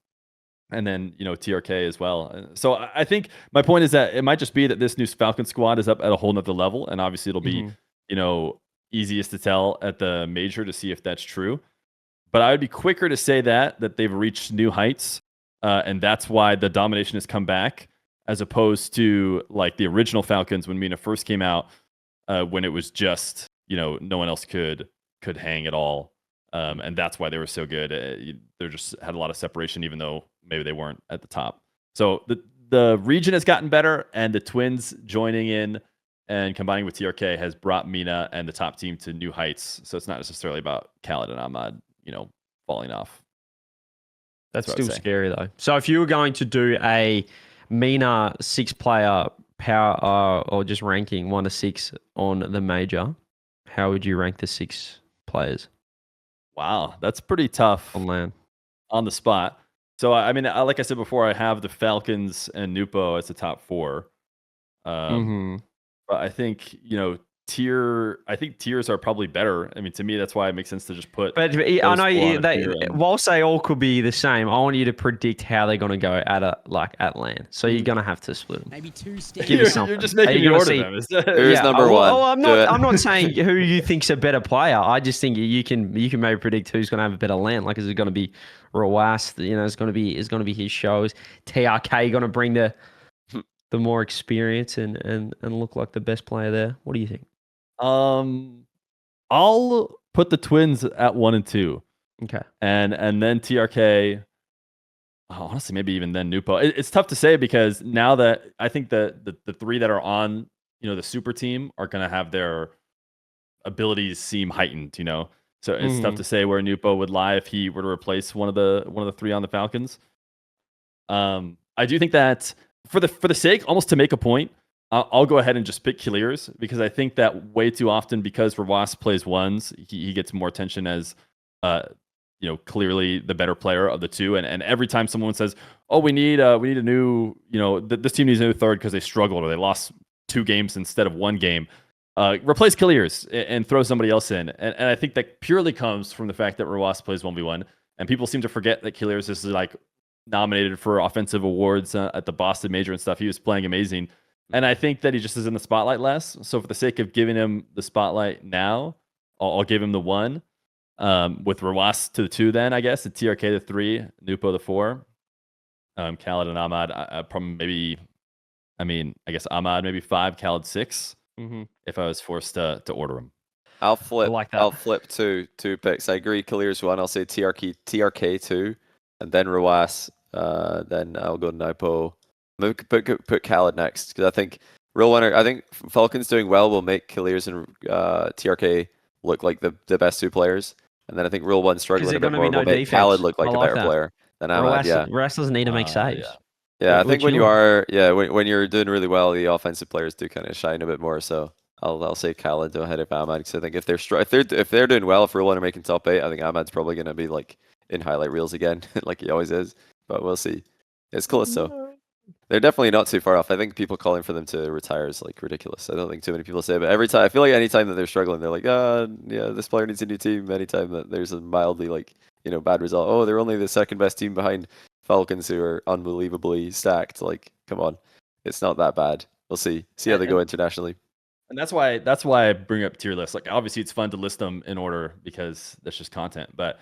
And then, TRK as well. So I think my point is that it might just be that this new Falcon squad is up at a whole nother level. And obviously it'll be, easiest to tell at the major to see if that's true. But I would be quicker to say that they've reached new heights. And that's why the domination has come back, as opposed to the original Falcons when MENA first came out, when it was just, no one else could hang at all. And that's why they were so good. They just had a lot of separation, even though maybe they weren't at the top. So the region has gotten better, and the Twins joining in and combining with TRK has brought MENA and the top team to new heights. So it's not necessarily about Khaled and Ahmad, falling off. That's still scary, though. So if you were going to do a MENA 6-player power or just ranking 1 to 6 on the major, how would you rank the 6 players? Wow, that's pretty tough on land, on the spot. So I mean, like I said before, I have the Falcons and Nupo as the top 4. But I think tiers are probably better. I mean, to me, that's why it makes sense to just put. But I know whilst they all could be the same, I want you to predict how they're going to go at land. So you're going to have to split them. Maybe 2 steps. Give me something. You're just making me order them. Who's number 1? I'm not saying who you think's a better player. I just think you can maybe predict who's going to have a better land. Is it going to be Rawas? It's going to be his shows. TRK going to bring the more experience and look like the best player there. What do you think? I'll put the Twins at 1 and 2. Okay. And then TRK. Honestly, maybe even then Nupo. It's tough to say, because now that I think that the 3 that are on, the super team are going to have their abilities seem heightened, So it's tough to say where Nupo would lie if he were to replace one of the 3 on the Falcons. I do think that for the sake, almost to make a point, I'll go ahead and just pick Clears, because I think that way too often, because Rawas plays ones, he gets more attention as clearly the better player of the 2. And every time someone says, "Oh, we need a new, this team needs a new third because they struggled or they lost 2 games instead of 1 game," replace Clears and throw somebody else in. And I think that purely comes from the fact that Rawas plays 1v1, and people seem to forget that Clears is nominated for offensive awards at the Boston Major and stuff. He was playing amazing. And I think that he just is in the spotlight less. So for the sake of giving him the spotlight now, I'll give him the 1. With Rawas to the 2 then, I guess. And TRK the 3, Nupo the 4. Khaled and Ahmad, probably I guess Ahmad maybe 5, Khaled 6. If I was forced to order them. I'll flip two picks. I agree. Clears 1. I'll say TRK 2, and then Rawas. Then I'll go Nupo. Put Khaled next, because I think I think Falcons doing well will make Clears and TRK look like the best 2 players, and then I think Rule 1 struggling a bit more will make Khaled look like a better player than Ahmad. Rawas doesn't need to make saves. Yeah, I think when you're doing really well, the offensive players do kind of shine a bit more. So I'll say Khaled ahead of Ahmad, because I think if they're doing well, if Rule 1 are making top 8, I think Ahmad's probably going to be in highlight reels again, like he always is. But we'll see. It's close though. They're definitely not too far off. I think people calling for them to retire is ridiculous. I don't think too many people say it, but every time I feel like anytime that they're struggling, they're like, this player needs a new team. Anytime that there's a mildly bad result, oh, they're only the second best team behind Falcons, who are unbelievably stacked. Come on, it's not that bad. We'll see how they go internationally. And that's why I bring up tier lists. Obviously it's fun to list them in order because that's just content, but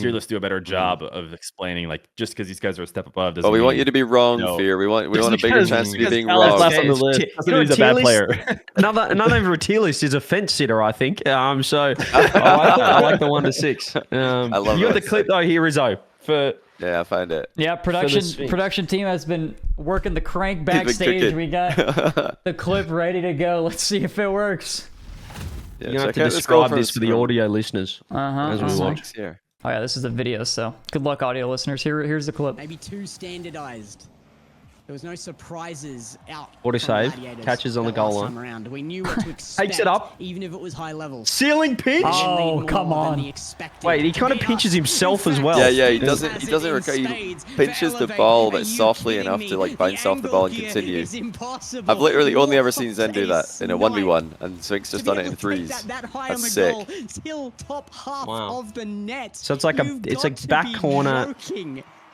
tier lists do a better job of explaining, just because these guys are a step above doesn't we mean, want you to be wrong, Feer. We want a bigger chance of you being wrong. Last on the list. He's a bad player. Another for a tier list is a fence sitter, I think. So I like the 1 to 6. I love you got the clip though here, Rizzo, for Yeah, I find it. Yeah, production team has been working the crank backstage. We got the clip ready to go. Let's see if it works. Yeah, You have to describe this for the audio listeners as we watch. Here. Oh yeah, this is the video, so good luck, audio listeners. Here's the clip. Maybe too standardized. There was no surprises out. What a save. Catches on the goal line. Around. We knew what to expect, Takes it up. even if it was high levels. Ceiling pinch. Oh, come on. Wait, he kind of pinches himself as well. Yeah, he doesn't. He pinches the ball, but softly enough to like bounce off the ball and continue. I've literally only ever seen Zen do that in a 1v1, and Sphinx just done it in threes. That's sick. Wow. Of the net. So it's like back corner,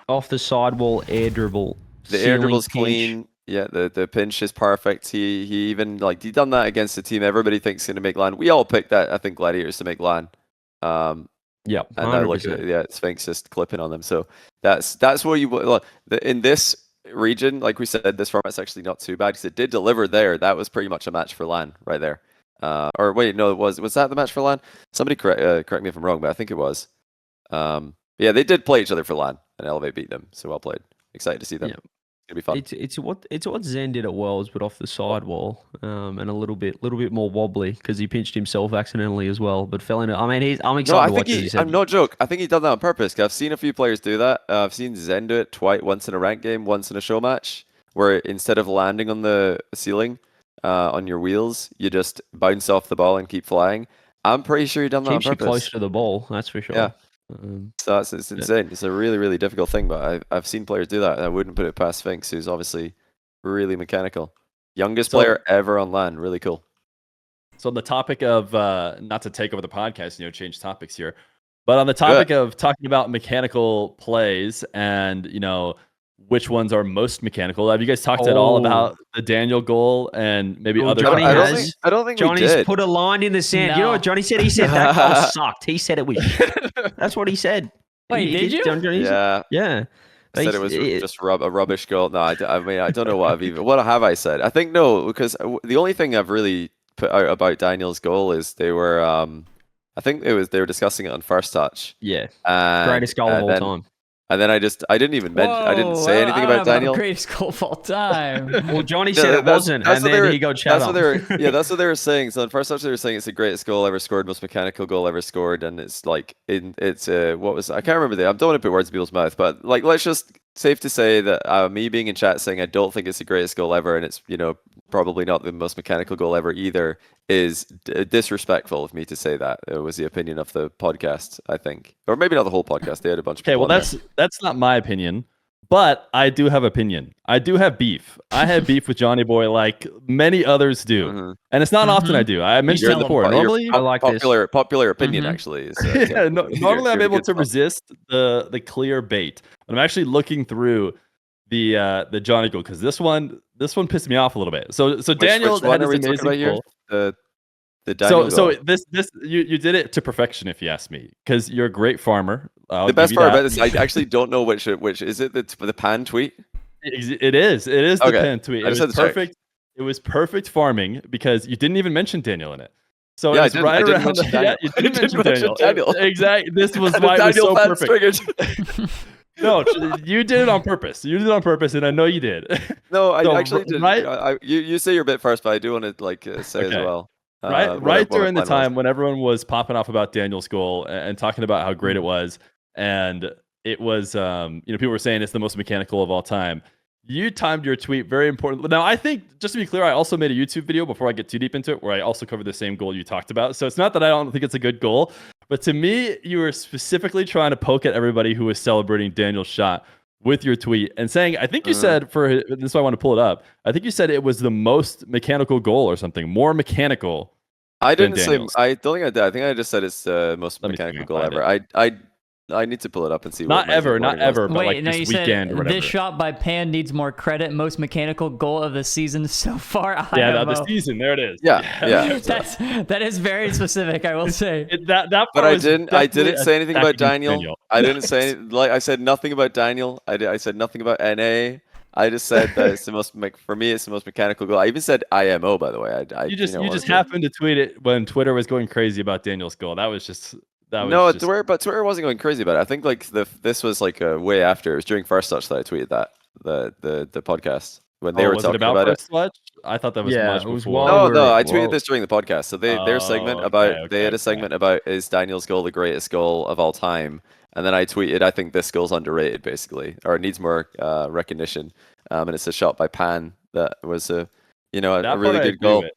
off the sidewall, air dribble. The air dribble's clean. Yeah, the pinch is perfect. He even he done that against the team everybody thinks going to make LAN. We all picked that, I think, Gladiators to make LAN. Yeah, and I look at it, Sphinx just clipping on them. So that's what you look in this region. Like we said, this format's actually not too bad because it did deliver there. That was pretty much a match for LAN right there. Or wait, no, was that the match for LAN? Somebody correct me if I'm wrong, but I think it was. Yeah, they did play each other for LAN, and Elevate beat them. So well played. Excited to see them. Yeah. It's gonna be fun. It's what Zen did at Worlds, but off the sidewall, and a little bit more wobbly because he pinched himself accidentally as well. But fell into. I mean, I'm excited to watch it. I'm not joke. I think he done that on purpose. I've seen a few players do that. I've seen Zen do it twice, once in a ranked game, once in a show match, where instead of landing on the ceiling on your wheels, you just bounce off the ball and keep flying. I'm pretty sure he done that on purpose. Keeps you close to the ball, that's for sure. Yeah. So it's insane. It's a really, really difficult thing, but I've seen players do that. I wouldn't put it past Sphinx, who's obviously really mechanical. Youngest player ever on LAN. Really cool. So on the topic of, not to take over the podcast, change topics here, but on the topic of talking about mechanical plays and, which ones are most mechanical, have you guys talked at all about the Daniel goal and maybe other? Johnny I don't think Johnny's we did. Put a line in the sand. No. You know what Johnny said? He said that goal sucked. He said it was shit. That's what he said. Wait, did you? Yeah. Yeah. I said it was just a rubbish goal. No, I mean, I don't know what have I said? I think no, because the only thing I've really put out about Daniel's goal is they were, I think they were discussing it on First Touch. Yeah. Greatest goal of all time. And then I didn't even mention. I didn't say anything about Daniel. Greatest goal of all time. Well, Johnny said it wasn't, and then he got shut up. That's what they were saying. So in First Touch, they were saying it's the greatest goal ever scored, most mechanical goal ever scored, and it's like what was I can't remember I don't want to put words in people's mouth, but like let's just safe to say that me being in chat saying I don't think it's the greatest goal ever, and it's probably not the most mechanical goal ever either, is disrespectful of me to say that. It was the opinion of the podcast, I think, or maybe not the whole podcast. They had a bunch of people. Okay, well that's not my opinion, but I do have opinion. I do have beef. I have beef with Johnny Boy like many others do, and it's not often I do. I mentioned it before. Normally, I like popular opinion actually. So normally I'm able to resist the clear bait. But I'm actually looking through the Johnny goal because this one pissed me off a little bit. So Daniel had this amazing goal. The Daniel so this you did it to perfection, if you ask me, because you're a great farmer. The best part about this, I actually don't know which is it. The pan tweet. It is the pan tweet. It was perfect. It was perfect farming because you didn't even mention Daniel in it. So yeah, it's right around. Yeah, you didn't mention Daniel. Exactly. This was why it was so perfect. No, you did it on purpose. You did it on purpose, and I know you did. No, I actually did. Right? You say your bit first, but I do want to say as well. Right during the time when everyone was popping off about Daniel's goal and talking about how great it was, and it was, people were saying it's the most mechanical of all time. You timed your tweet very important. Now, I think, just to be clear, I also made a YouTube video before I get too deep into it, where I also covered the same goal you talked about. So it's not that I don't think it's a good goal, but to me, you were specifically trying to poke at everybody who was celebrating Daniel's shot with your tweet and saying, I think you said this is why I want to pull it up. I think you said it was the most mechanical goal or something, more mechanical. I didn't say. I don't think I did. I think I just said it's the most mechanical goal ever. I need to pull it up and see. Not ever. But wait, like no, this you weekend said or whatever. This shot by Pan needs more credit. Most mechanical goal of the season so far. The season. There it is. Yeah. That is very specific. I will say that. But I didn't say anything about Daniel. I didn't say I said nothing about Daniel. I said nothing about NA. I just said that it's the most for me. It's the most mechanical goal. I even said IMO, by the way. You just happened to tweet it when Twitter was going crazy about Daniel's goal. That that was No, just, Twitter wasn't going crazy about it. I think like this was like way after. It was during First Touch that I tweeted that the podcast when they were was it talking about about it. First Touch? I thought that was Yeah, much it was before. while- No, I Well- tweeted this during the podcast. So their segment about they had a segment about is Daniel's goal the greatest goal of all time, and then I tweeted I think this goal's underrated basically, or it needs more recognition. And it's a shot by Pan that was a That really part I good agree goal. with.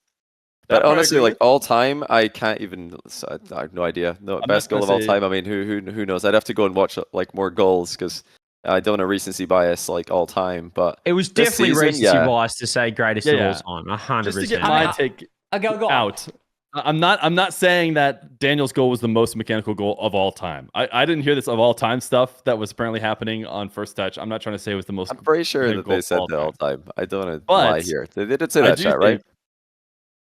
But That part I honestly, agree like all time, I can't even. I have no idea. No, I'm best not goal of gonna all say- time. I mean, who knows? I'd have to go and watch like more goals because I don't have recency bias like all time. But It was this definitely season, recency yeah. bias to say greatest Yeah, of yeah. all time. 100%. Just to get I my mean, take Go on. out. I'm not saying that Daniel's goal was the most mechanical goal of all time. I didn't hear this of all time stuff that was apparently happening on First Touch. I'm not trying to say it was the most. I'm pretty sure that mechanical they goal said of all that all time. time. I don't want to But lie here. They did say I that, do chat, right? think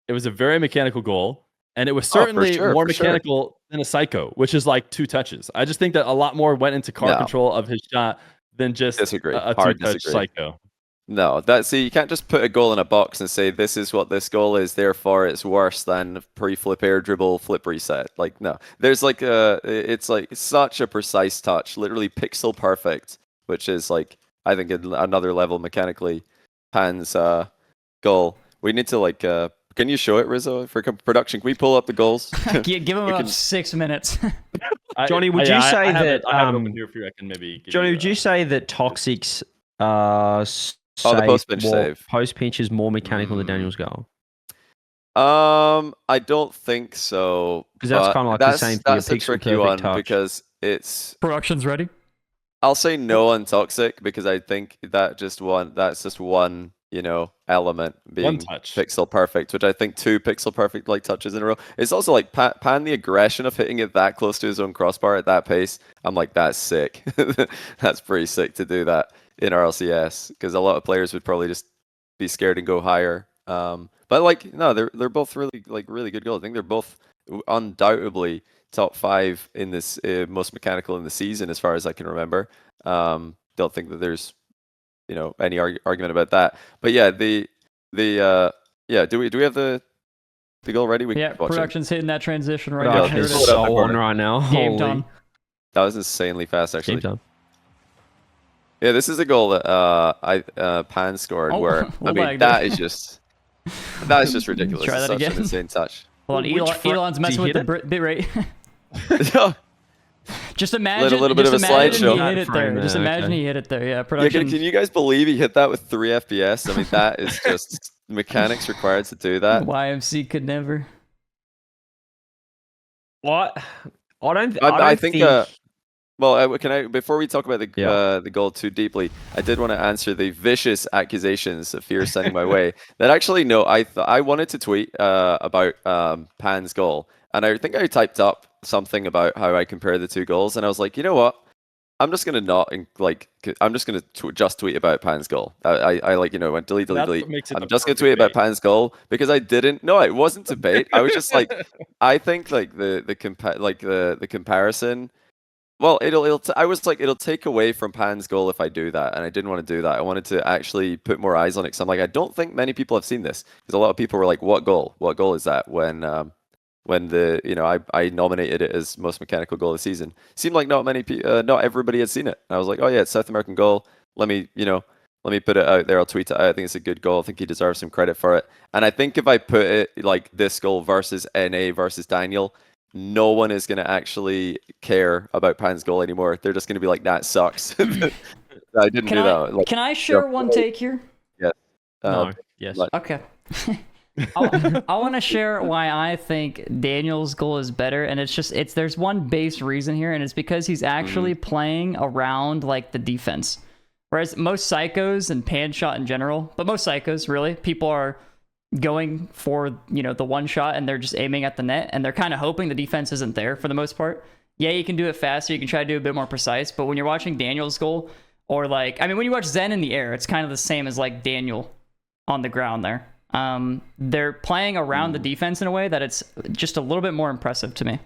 it was a very mechanical goal, and it was Oh, for certainly sure, more for sure. mechanical than a psycho, which is like 2 touches. I just think that a lot more went into car No. control of his shot than just Disagree. a Hard 2-touch disagree. psycho. No, you can't just put a goal in a box and say this is what this goal is, therefore it's worse than pre-flip air dribble flip reset. Like no, there's like it's like such a precise touch, literally pixel perfect, which is like I think another level mechanically. Pan's goal. We need to like. Can you show it, Rizzo, for production? Can we pull up the goals? Give him We about can- 6 minutes. Johnny, would you say I have that, I have it open here for you. I can maybe. Give Johnny, you, would you say that Toxic's the post-pinch save. Post-pinch is more mechanical than Daniel's goal? I don't think so. 'Cause that's but kinda like the same for your That's a pixel tricky perfect one touch. because it's. Production's ready. I'll say no on toxic because I think that's just one, element being touch. pixel perfect, which I think 2 pixel perfect like touches in a row. It's also like Pan the aggression of hitting it that close to his own crossbar at that pace. I'm like, that's sick. That's pretty sick to do that in RLCS because a lot of players would probably just be scared and go higher. But like, no, they're both really good goals. I think they're both undoubtedly top 5 in this most mechanical in the season, as far as I can remember. Don't think that there's any argument about that. But yeah, do we have the goal ready? We Yeah, can watch it. production's hitting that transition right Yeah, now. Production Here is it pull is. it up so there, on brother. right now. Game Holy. time. That was insanely fast, actually. Game time. Yeah, this is a goal that Pan scored. Oh, where I little mean, lag there. that is just ridiculous. Try It's that such again. an insane touch. Hold on, Which front Elon's did messing he with the hit bit rate. Yeah, Just imagine. little bit just of a imagine slideshow. he hit it Frame there. Just there, imagine okay. he hit it there. Yeah, can production. you guys believe he hit that with 3 FPS? I mean, that is just mechanics required to do that. YMC could never. What? I don't I think. think, well, can I before we talk about Yeah. the goal too deeply, I did want to answer the vicious accusations that Feer is sending my way. That actually no, I wanted to tweet about Pan's goal, and I think I typed up something about how I compare the 2 goals, and I was like, you know what? I'm just gonna I'm just gonna just tweet about Pan's goal. I went delete. That's what delete. makes it I'm the just gonna perfect tweet about bait. Pan's goal because I didn't. No, it wasn't debate. I was just like, I think like the comparison. Well, I was like, it'll take away from Pan's goal if I do that, and I didn't want to do that. I wanted to actually put more eyes on it because I'm like, I don't think many people have seen this because a lot of people were like, "What goal? What goal is that?" When I nominated it as most mechanical goal of the season. Seemed like not everybody had seen it. And I was like, oh yeah, it's South American goal. Let me put it out there. I'll tweet it out. I think it's a good goal. I think he deserves some credit for it. And I think if I put it like this goal versus NA versus Daniel, no one is going to actually care about Pan's goal anymore. They're just going to be like, nah, it sucks. I didn't do that. Like, Can I share one take here? No. Yes. like- Okay. I want to share why I think Daniel's goal is better, and there's one base reason here, and it's because he's actually playing around like the defense. Whereas most psychos and pan shot in general, but most psychos really, people are going for the one shot and they're just aiming at the net and they're kind of hoping the defense isn't there for the most part. Yeah, you can do it faster, you can try to do it a bit more precise, but when you're watching Daniel's goal, or when you watch Zen in the air, it's kind of the same as like Daniel on the ground there. They're playing around the defense in a way that it's just a little bit more impressive to me.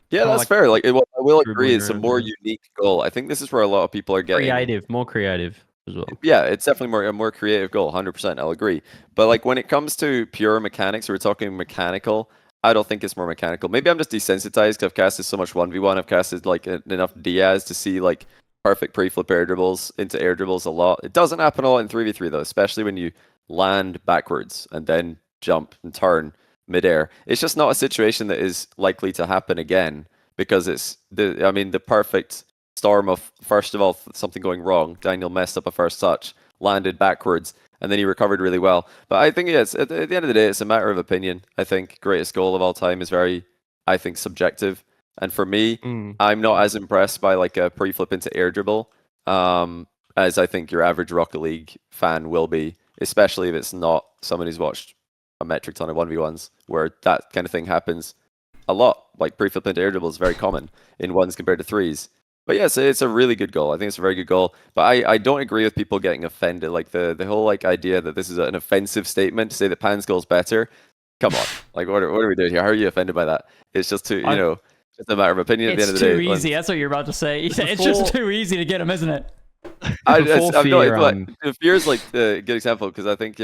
Yeah, that's like fair. Like, I will agree, dribbling it's a around more there. unique goal. I think this is where a lot of people are getting More creative as well. Yeah, it's definitely a more creative goal. 100%, I'll agree. But like when it comes to pure mechanics, we're talking mechanical. I don't think it's more mechanical. Maybe I'm just desensitized because I've casted so much 1v1. I've casted like enough Diaz to see like perfect pre-flip air dribbles into air dribbles a lot. It doesn't happen a lot in 3v3 though, especially when you land backwards and then jump and turn midair. It's just not a situation that is likely to happen again because it's the perfect storm of, first of all, something going wrong. Daniel messed up a first touch, landed backwards, and then he recovered really well. But I think at the end of the day, it's a matter of opinion. I think greatest goal of all time is very, I think, subjective. And for me, I'm not as impressed by like a pre-flip into air dribble as I think your average Rocket League fan will be, especially if it's not someone who's watched a metric ton of 1v1s where that kind of thing happens a lot. Like pre-flip into air dribble is very common in ones compared to threes. But yes, it's a really good goal. I think it's a very good goal. But I don't agree with people getting offended. Like the whole like idea that this is an offensive statement to say that Pan's goal is better. Come on, like what are we doing here? How are you offended by that? It's just too just a matter of opinion at the end of the day. It's too easy. That's what you're about to say. It's just too easy to get him, isn't it? Feer's like a good example because I think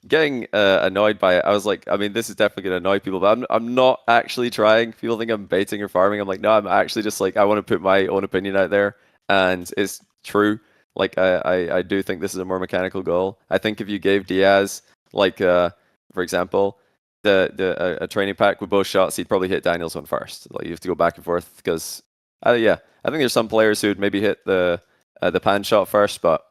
getting annoyed by it. I was like, I mean, this is definitely gonna annoy people, but I'm not actually trying. People think I'm baiting or farming. I'm like, no, I'm actually just like I want to put my own opinion out there, and it's true. Like I do think this is a more mechanical goal. I think if you gave Diaz like for example a training pack with both shots, he'd probably hit Daniel's one first. Like you have to go back and forth because I think there's some players who'd maybe hit the pan shot first, but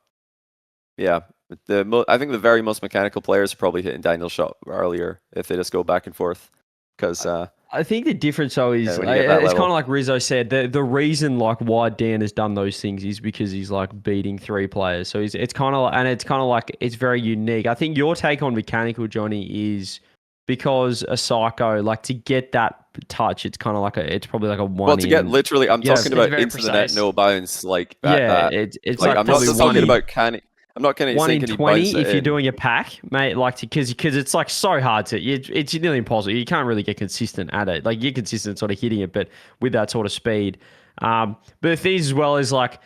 yeah. I think the very most mechanical players are probably hitting Daniel's shot earlier if they just go back and forth. Because I think the difference though is it's kind of like Rizzo said. The reason like why Dan has done those things is because he's like beating 3 players. So it's kind of like it's very unique. I think your take on mechanical, Johnny, is because a psycho like to get that touch. It's kind of like it's probably like a 1. Well, to get literally, I'm talking about into precise. the net, no bounce. Like it's like I'm not just talking about canning. I'm not going to 1 say in 20 if you're doing a pack, mate. Like because it's like so hard to. It's nearly impossible. You can't really get consistent at it. Like you're consistent sort of hitting it, but with that sort of speed. But the thing as well is like,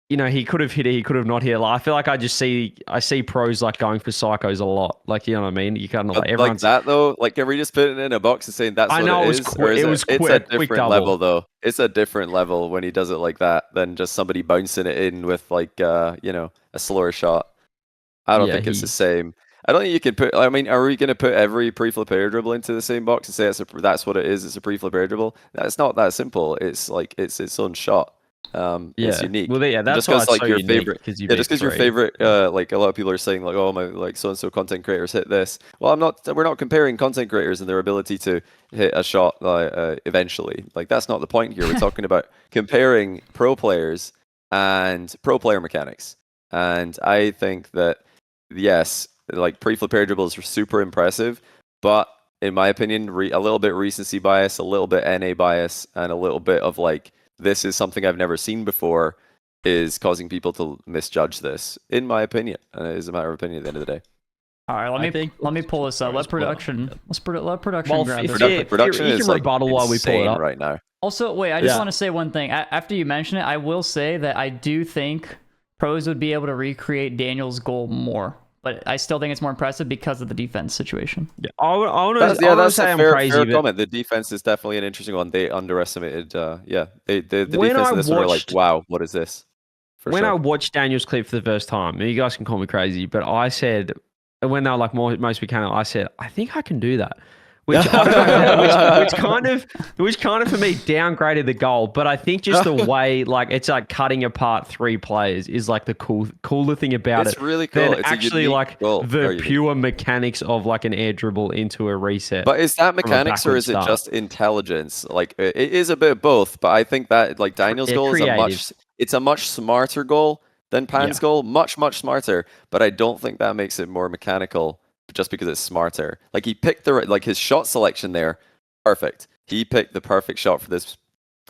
he could have hit it. He could have not hit it. Like, I feel like I see pros like going for psychos a lot. Like you know what I mean. You kind of like everyone's like that though. Like can we just put it in a box and saying that's what it is? It's a different level though. It's a different level when he does it like that than just somebody bouncing it in with like a slower shot. I don't think it's the same. I don't think you can put. I mean, are we going to put every pre-flip air dribble into the same box and say that's what it is? It's a pre-flip air dribble. That's not that simple. It's like it's its own shot. It's unique. Well, that's just because like so your unique, favorite, just because your favorite, like a lot of people are saying like, oh my, like so and so content creators hit this. Well, we're not comparing content creators and their ability to hit a shot eventually. Like that's not the point here. We're talking about comparing pro players and pro player mechanics. And I think that yes, like pre-flip air dribbles are super impressive, but in my opinion, a little bit recency bias, a little bit NA bias, and a little bit of like, this is something I've never seen before, is causing people to misjudge this, in my opinion. And it is a matter of opinion at the end of the day. All right, let me pull this up. Let production grab this. Production you is can like rebuttal while we pull it up right now. Also, wait, I just want to say one thing. After you mention it, I will say that I do think pros would be able to recreate Daniel's goal more. But I still think it's more impressive because of the defense situation. Yeah, I want to say I'm crazy. Fair comment. The defense is definitely an interesting one. They underestimated. The defense in this one are like, wow, what is this? I watched Daniel's clip for the first time, and you guys can call me crazy, but I said when they were like most mechanical, I said I think I can do that. Which kind of for me downgraded the goal, but I think just the way like it's like cutting apart 3 players is like the cooler thing about it. It's really cool. Than it's actually like the pure mechanics of like an air dribble into a reset. But is that mechanics or is it just intelligence? Like it is a bit of both, but I think that like Daniel's goal is a much smarter goal than Pan's goal, much smarter. But I don't think that makes it more mechanical. Just because it's smarter. Like he picked his shot selection there, perfect. He picked the perfect shot for this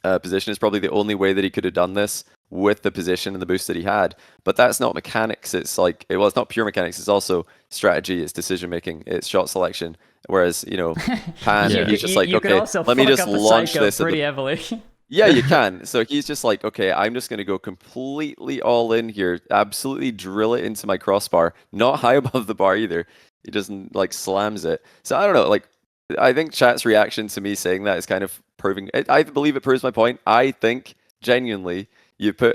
position. It's probably the only way that he could have done this with the position and the boost that he had. But that's not mechanics. It's like it's not pure mechanics. It's also strategy. It's decision making. It's shot selection. Whereas Pan, he's just like, okay, let me just launch this pretty heavily. Yeah, you can. So he's just like, okay, I'm just going to go completely all in here, absolutely drill it into my crossbar, not high above the bar either. He doesn't like slams it. So I don't know, like I think chat's reaction to me saying that is kind of proving. I believe it proves my point. I think genuinely, you put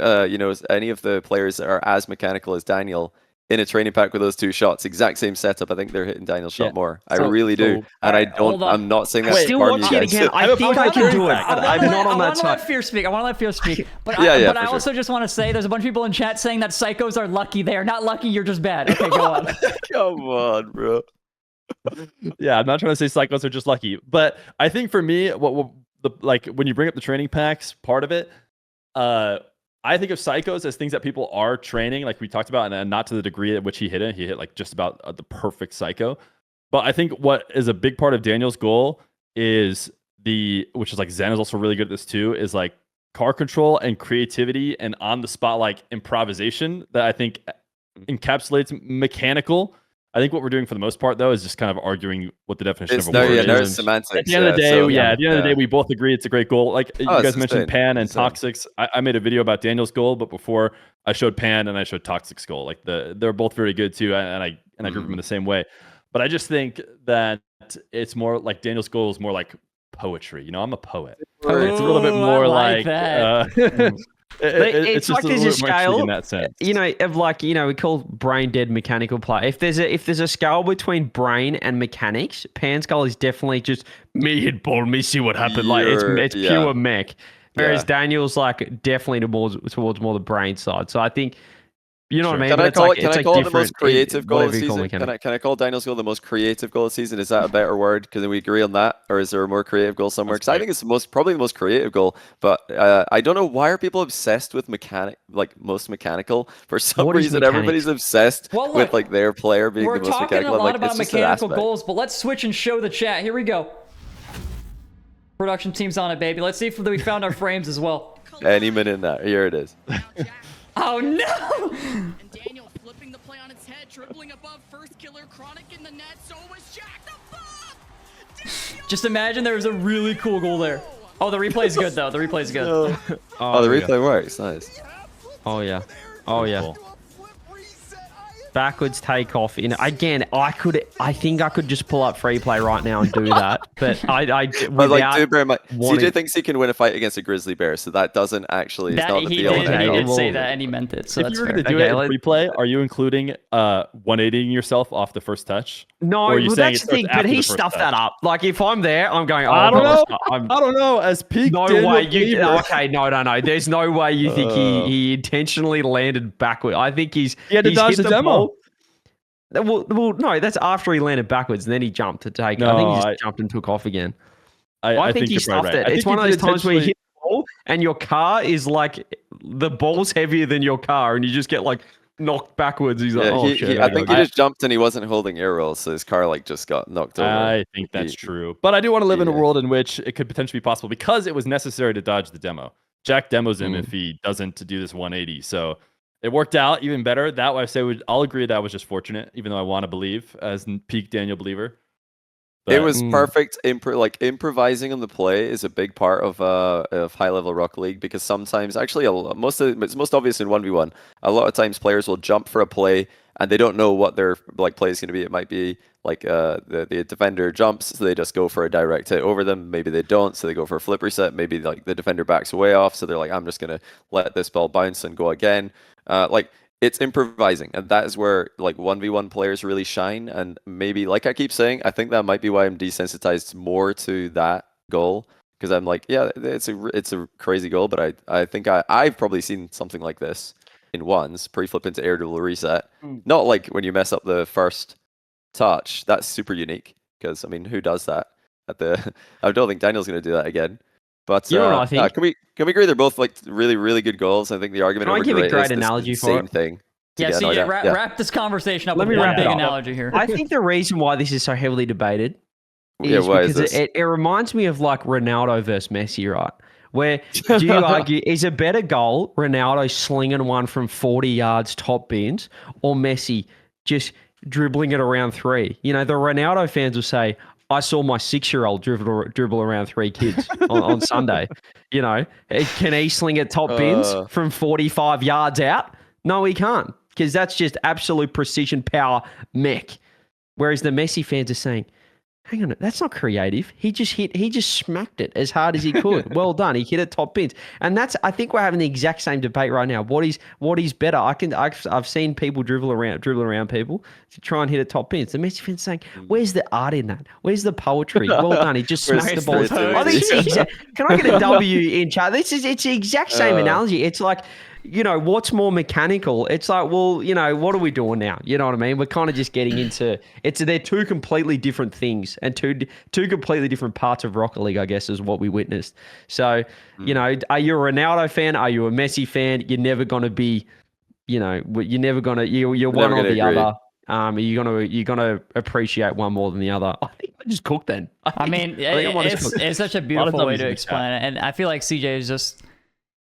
any of the players that are as mechanical as Daniel in a training pack with those 2 shots, exact same setup. I think they're hitting Daniel's shot more. I really do, and I don't. I'm not saying that. I'm still watching it again. I think I can do it, but I'm not on that side. I want to let Feer speak. But Yeah, I also just want to say there's a bunch of people in chat saying that psychos are lucky. They are not lucky. You're just bad. Okay, go on. Come on, bro. Yeah, I'm not trying to say psychos are just lucky, but I think for me, when you bring up the training packs, part of it, I think of psychos as things that people are training, like we talked about, and not to the degree at which he hit it. He hit like just about the perfect psycho. But I think what is a big part of Daniel's goal is which is like Zen is also really good at this too, is like car control and creativity and on the spot like improvisation that I think encapsulates mechanical. I think what we're doing for the most part, though, is just kind of arguing what the definition of a word is. There's semantics. At the end of the day, at the end of the day, we both agree it's a great goal. Like you guys mentioned Pan and Toxic's. I made a video about Daniel's goal, but before I showed Pan and I showed Toxic's goal. Like they're both very good too, and I group them in the same way. But I just think that it's more like Daniel's goal is more like poetry. You know, I'm a poet. It's a little bit more like that. It's just like there's a scale in that sense. Of like, we call brain dead mechanical play. If there's a scale between brain and mechanics, Pan's goal is definitely just me hit ball, me see what happened. Like it's pure mech. Whereas Daniel's like definitely towards more the brain side. So I think you know what I mean. Can I call it the most creative goal of the season? Can I call Daniel's goal the most creative goal of the season? Is that a better word? Because we agree on that, or is there a more creative goal somewhere? Because I think it's probably the most creative goal. But I don't know why are people obsessed with most mechanical. For some reason, everybody's obsessed with like their player being the most mechanical. We're talking a lot about mechanical goals, but let's switch and show the chat. Here we go. Production team's on it, baby. Let's see if we found our frames as well. Any minute now. Here it is. Oh no! And Daniel flipping the play on its head, dribbling above first killer, Chronic in the net, so was Jack above! Just imagine there was a really cool goal there. Oh, the replay's good though. The replay's good. Oh, the replay works. Nice. Oh yeah. Oh yeah. Cool. Backwards takeoff in again. I think I could just pull up free play right now and do that. But do bear in mind, CJ thinks he can win a fight against a grizzly bear, so that doesn't actually. It's not the deal. He did say that, and he meant it. So if you were going to do it in free play, are you including 180ing yourself off the first touch? No, well, that's the thing. But he stuffed that up. Like if I'm there, I'm going. Oh, I don't know. I don't know. As peak. No way. Okay. No. There's no way you think he intentionally landed backward. I think he had to dodge the demo. Well, no, that's after he landed backwards and then he jumped to take. I think he just jumped and took off again. I think he stuffed it. It's one of those times where you hit the ball and your car is like the ball's heavier than your car and you just get like knocked backwards. He's like, shit. I think he just jumped and he wasn't holding air rolls, so his car like just got knocked over. I think that's true, but I do want to live in a world in which it could potentially be possible because it was necessary to dodge the demo. Jack demos him if he doesn't do this 180. So. It worked out even better. That way, I'll agree that was just fortunate, even though I want to believe as peak Daniel believer. But, it was perfect. Improvising on the play is a big part of high level Rocket League because sometimes, actually, it's most obvious in 1v1. A lot of times, players will jump for a play and they don't know what their play is going to be. It might be like the defender jumps, so they just go for a direct hit over them. Maybe they don't, so they go for a flip reset. Maybe like the defender backs away off, so they're like, I'm just going to let this ball bounce and go again. It's improvising, and that is where like 1v1 players really shine. And maybe, like I keep saying, I think that might be why I'm desensitized more to that goal, because I'm like, yeah, it's a crazy goal, but I think I've probably seen something like this in ones pre-flip into air dribble reset. Not like when you mess up the first touch. That's super unique, because I mean, who does that I don't think Daniel's going to do that again. But you know what I think? Can we agree they're both like really, really good goals? I think the argument over give a great is analogy for it. Thing. Yeah, CJ, wrap this conversation up. Let me wrap big analogy here. I think the reason why this is so heavily debated is because it reminds me of like Ronaldo versus Messi, right? Where do you argue is a better goal Ronaldo slinging one from 40 yards top bins or Messi just dribbling it around three? You know, the Ronaldo fans will say, I saw my 6-year-old dribble around 3 kids on Sunday. You know, can he sling it top bins from 45 yards out? No, he can't, because that's just absolute precision power mech. Whereas the Messi fans are saying, hang on, that's not creative. He just smacked it as hard as he could. Well done. He hit it top pins. And I think we're having the exact same debate right now. What is better? I've seen people dribble around people to try and hit a top pins. The Messi fans saying, where's the art in that? Where's the poetry? Well done. He just smacked the ball. I think can I get a W in chat? It's the exact same analogy. It's like, what's more mechanical? It's like, well, what are we doing now? You know what I mean? We're kind of just getting into they're two completely different things and two completely different parts of Rocket League, I guess, is what we witnessed. So, are you a Ronaldo fan? Are you a Messi fan? You're never going to be, you're one or the other. You're gonna appreciate one more than the other. I think I just cooked then. It's such a beautiful way to explain it, and I feel like CJ is just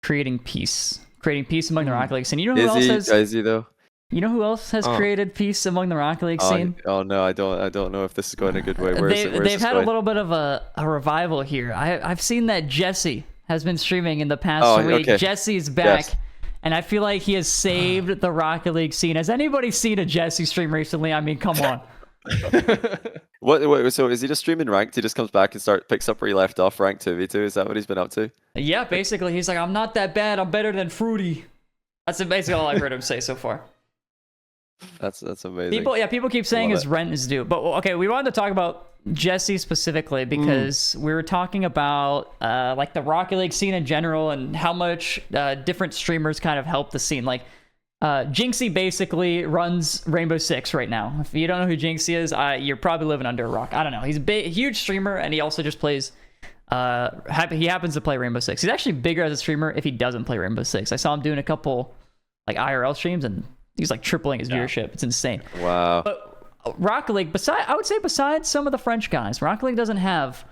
creating peace among the Rocket League scene. You know who else has? Though? You know who else has created peace among the Rocket League scene? Oh no, I don't know if this is going a good way. They've had a little bit of a revival here. I've seen that Jynxzi has been streaming in the past week. Okay. Jynxzi's back. Yes. And I feel like he has saved the Rocket League scene. Has anybody seen a Jynxzi stream recently? I mean, come on. What? So is he just streaming ranked? He just comes back and picks up where he left off, ranked 2v2. Is that what he's been up to? Yeah, basically. He's like, I'm not that bad. I'm better than Fruity. That's basically all I've heard him say so far. That's amazing. People keep saying his rent is due. But okay, we wanted to talk about Jynxzi specifically because we were talking about like the Rocket League scene in general and how much different streamers kind of help the scene. Like Jynxzi basically runs Rainbow Six right now. If you don't know who Jynxzi is, you're probably living under a rock. I don't know. He's a huge streamer and he also just plays. He happens to play Rainbow Six. He's actually bigger as a streamer if he doesn't play Rainbow Six. I saw him doing a couple like IRL streams and he's like tripling his viewership. It's insane. Wow. But Rocket League, besides some of the French guys, Rocket League doesn't have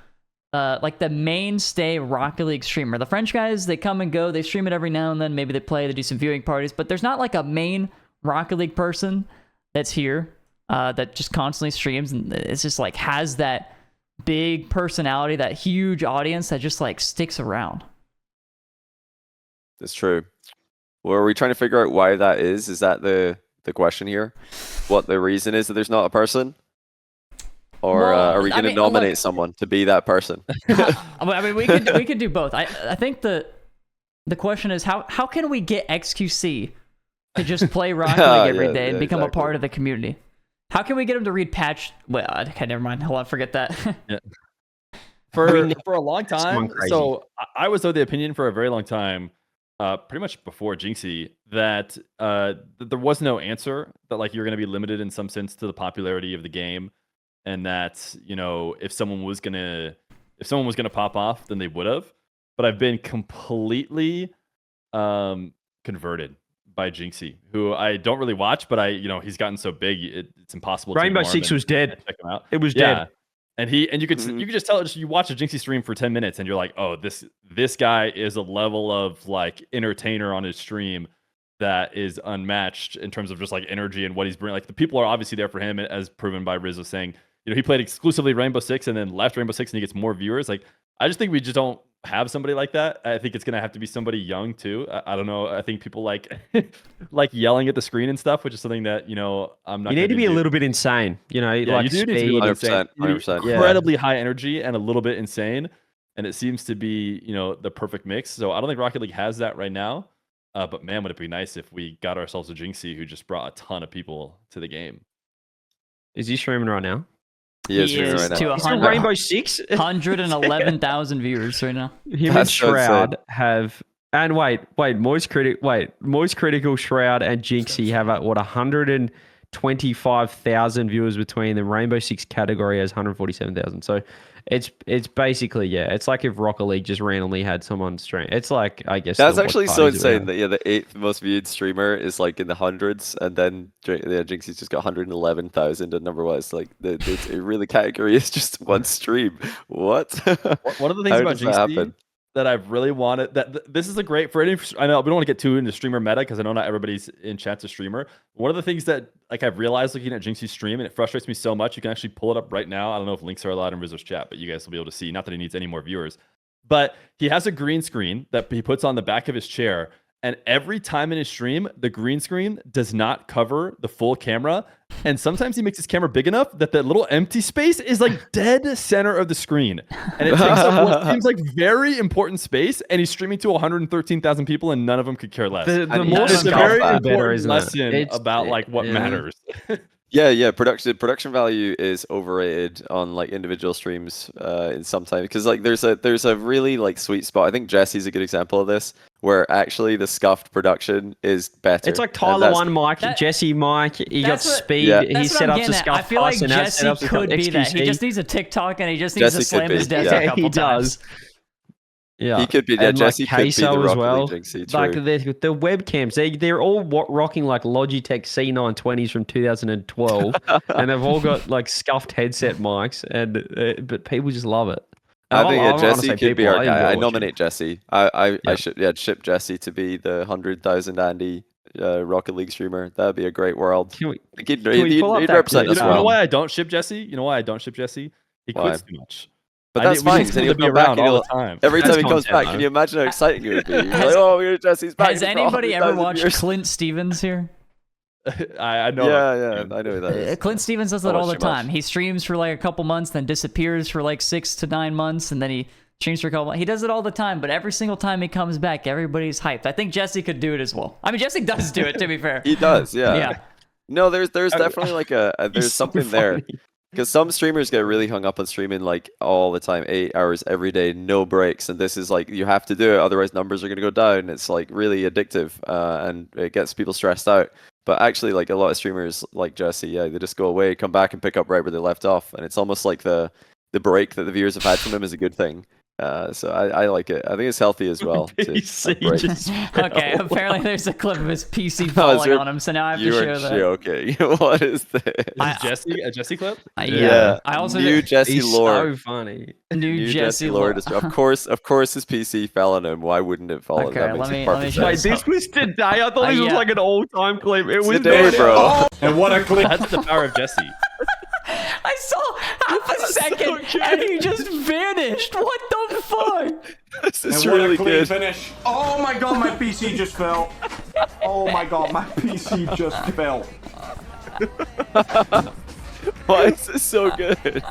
like the mainstay Rocket League streamer. The French guys, they come and go. They stream it every now and then. Maybe they play, they do some viewing parties. But there's not like a main Rocket League person that's here that just constantly streams. And it's just like has that big personality, that huge audience that just like sticks around. That's true. Well, are we trying to figure out why that is? Is that the question here? What the reason is that there's not a person? Or are we going to nominate someone to be that person? I mean, we could do both. I think the question is how can we get XQC to just play Rocket League every day and become a part of the community? How can we get him to read patch? Well, okay, never mind. Hold on, forget that. Yeah. For a long time. So I was of the opinion for a very long time, pretty much before Jynxzi, that there was no answer, that like you're going to be limited in some sense to the popularity of the game, and that if someone was gonna pop off, then they would have. But I've been completely converted by Jynxzi, who I don't really watch, but he's gotten so big it's impossible. Rainbow to Six was dead. Check him out. It was dead. And you could just tell, you watch a Jynxzi stream for 10 minutes and you're like, oh, this guy is a level of like entertainer on his stream that is unmatched in terms of just like energy and what he's bringing. Like the people are obviously there for him, as proven by Rizzo saying, he played exclusively Rainbow Six and then left Rainbow Six and he gets more viewers. Like, I just think we just don't have somebody like that. I think it's going to have to be somebody young too. I don't know. I think people like yelling at the screen and stuff, which is something that, I'm not. You need to be a little bit insane, like you do need to be 100%. Incredibly high energy and a little bit insane. And it seems to be, the perfect mix. So I don't think Rocket League has that right now. But man, would it be nice if we got ourselves a Jynxzi who just brought a ton of people to the game. Is he streaming right now? He is right now. He's on Rainbow Six. 111,000 viewers right now. Him and Shroud have, and wait, Moist Critical, Shroud, and Jynxzi have 125,000 viewers between them. Rainbow Six category has 147,000. So it's basically it's like if Rocket League just randomly had someone stream. It's like, I guess that's actually so insane that the 8th most viewed streamer is like in the hundreds, and then Jynxzi's just got 111,000 at number one. It's like the really category is just one stream. What? One of the things about Jynxzi that I've really wanted, that this is a great for any. I know we don't want to get too into streamer meta because I know not everybody's in chat's a streamer. One of the things that like I've realized looking at Jynxzi's stream, and it frustrates me so much. You can actually pull it up right now. I don't know if links are allowed in Rizzo's chat, but you guys will be able to see. Not that he needs any more viewers, but he has a green screen that he puts on the back of his chair, and every time in his stream, the green screen does not cover the full camera. And sometimes he makes his camera big enough that little empty space is like dead center of the screen. And it takes up what seems like very important space. And he's streaming to 113,000 people and none of them could care less. The And more it's a scalp very the better, important isn't it? lesson It's- about like what yeah. matters. Yeah, production value is overrated on like individual streams in sometimes because like there's a really like sweet spot. I think Jesse's a good example of this, where actually the scuffed production is better. It's like And Tyler that's- one mic, That- Jesse mic. He got that's what- speed. Yeah. He That's what set I'm up getting the at. scuff I feel like plus and has Jesse set up the could be that. He XQC. just needs a TikTok and he just needs Jesse to slam could his be, desk yeah. a couple he times. does. Yeah, He could be. Yeah, And, like, Jesse could be the Queso as Rocket well. League Jynxzi, Like true. the webcams, they're all rocking like Logitech C920s from 2012, and they've all got like scuffed headset mics, and but people just love it. I think wanna Jesse say could be people, our I guy. I enjoy nominate Jesse. I Yeah. should ship Jesse to be the 100,000 Andy Rocket League streamer. That'd be a great world. Can we, I think he'd, we he'd, pull up he'd that represent clip? us You know well. why I don't ship Jesse? You know why I don't ship Jesse? He Why? quits too much. But I that's need- we fine. need 'Cause him he'll to be come back around and all he'll- the time. Every That's time he comes content, back, though. can you imagine how exciting it would be? You're Has- like, oh, we're Jesse's back. Has for anybody ever 100,000 watched viewers. Clint Stevens here? I know. Yeah, I know who that is. Clint Stevens does I that all watch the too much. time. He streams for like a couple months, then disappears for like 6 to 9 months, and then he streams for a couple. He does it all the time, but every single time he comes back, everybody's hyped. I think Jesse could do it as well. I mean, Jesse does do it, to be fair. He does, yeah. Yeah. No, there's definitely like there's He's so something there. funny. Because some streamers get really hung up on streaming like all the time, 8 hours every day, no breaks, and this is like you have to do it, otherwise numbers are going to go down. It's like really addictive, and it gets people stressed out. But actually, like a lot of streamers like Jesse, yeah, they just go away, come back, and pick up right where they left off, and it's almost like the break that the viewers have had from them is a good thing. So I like it. I think it's healthy as well. to PC have breaks. just Okay, apparently there's a clip of his PC Oh, is falling there- on him, so now I have to You share are that. joking. What is this? I- Jesse, a Jesse clip? Yeah. I also new Jesse he's lore. so funny. new Jesse lore. lore. Of course, his PC fell on him. Why wouldn't it fall on him? Okay, That let makes me perfect show Wait, sense. this was today. I thought this was yeah. like an all-time clip. It was Today, bro. And what a clip. That's the power of Jesse. I saw half a second and he just vanished. What the fuck? This is And what really a clean good. finish. Oh my god, my PC just fell. Oh my god, my PC just fell. Why is this so good?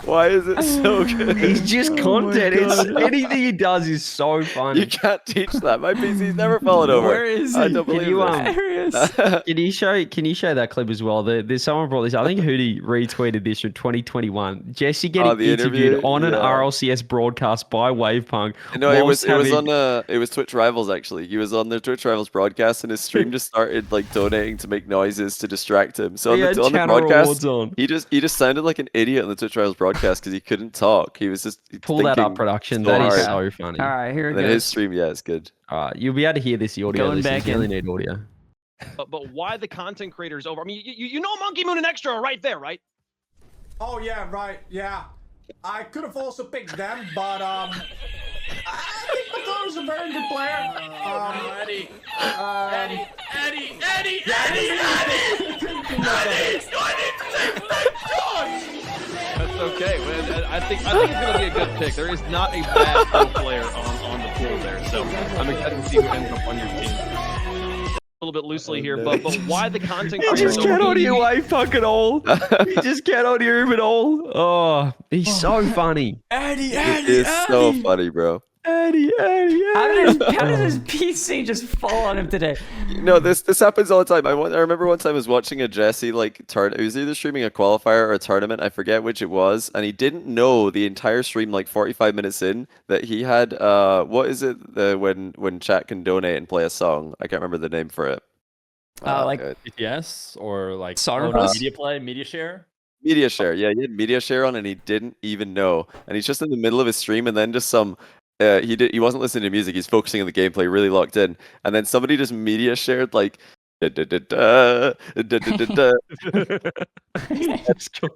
Why is it so good? He's just content. It's anything he does is so funny. You can't teach that. My PC's never fallen over. Where is I he? don't Can believe you, this. There he is. Can you show that clip as well? There's someone brought this. I think Hootie retweeted this from 2021. Jesse getting the interviewed interview? on an Yeah. RLCS broadcast by Wavepunk. No, it was whilst having- it was Twitch Rivals actually. He was on the Twitch Rivals broadcast, and his stream just started like donating to make noises to distract him. So He on had the channel broadcast, rewards on. he just sounded like an idiot on the Twitch Rivals broadcast because he couldn't talk. He was just Pull that up, thinking production. so That is hard. so funny. All right, here it And then his goes. stream, yeah, it's good. All right, you'll be able to hear this audio. Going listeners. back You only in. need audio. But why the content creators over? I mean, you know Monkey Moon and Extra are right there, right? Oh yeah, right, yeah. I could have also picked them, but I think Matoro's a very good player. Eddie, Um, Eddie, Eddie, Eddie's going into That's okay. I think it's gonna be a good pick. There is not a bad pro player on the pool there, so I'm excited to see who ends up on your team. A little bit loosely here, but why the content He creators just over? can't audio Wavepunk at all. He just can't audio him at all. Oh, he's so funny. Eddie, It is so funny, bro. Eddie. How did his PC just fall on him today? No, this happens all the time. I remember one time I was watching a Jesse like he was either streaming a qualifier or a tournament. I forget which it was, and he didn't know the entire stream, like 45 minutes in, that he had what is it when chat can donate and play a song? I can't remember the name for it. Like BTS or like Song oh, no, Request? media play, media share. Media share. Yeah, he had media share on, and he didn't even know. And he's just in the middle of his stream, and then just some. He wasn't listening to music. He's focusing on the gameplay, really locked in. And then somebody just media shared like. Da, da, da, da, da, da, da, da.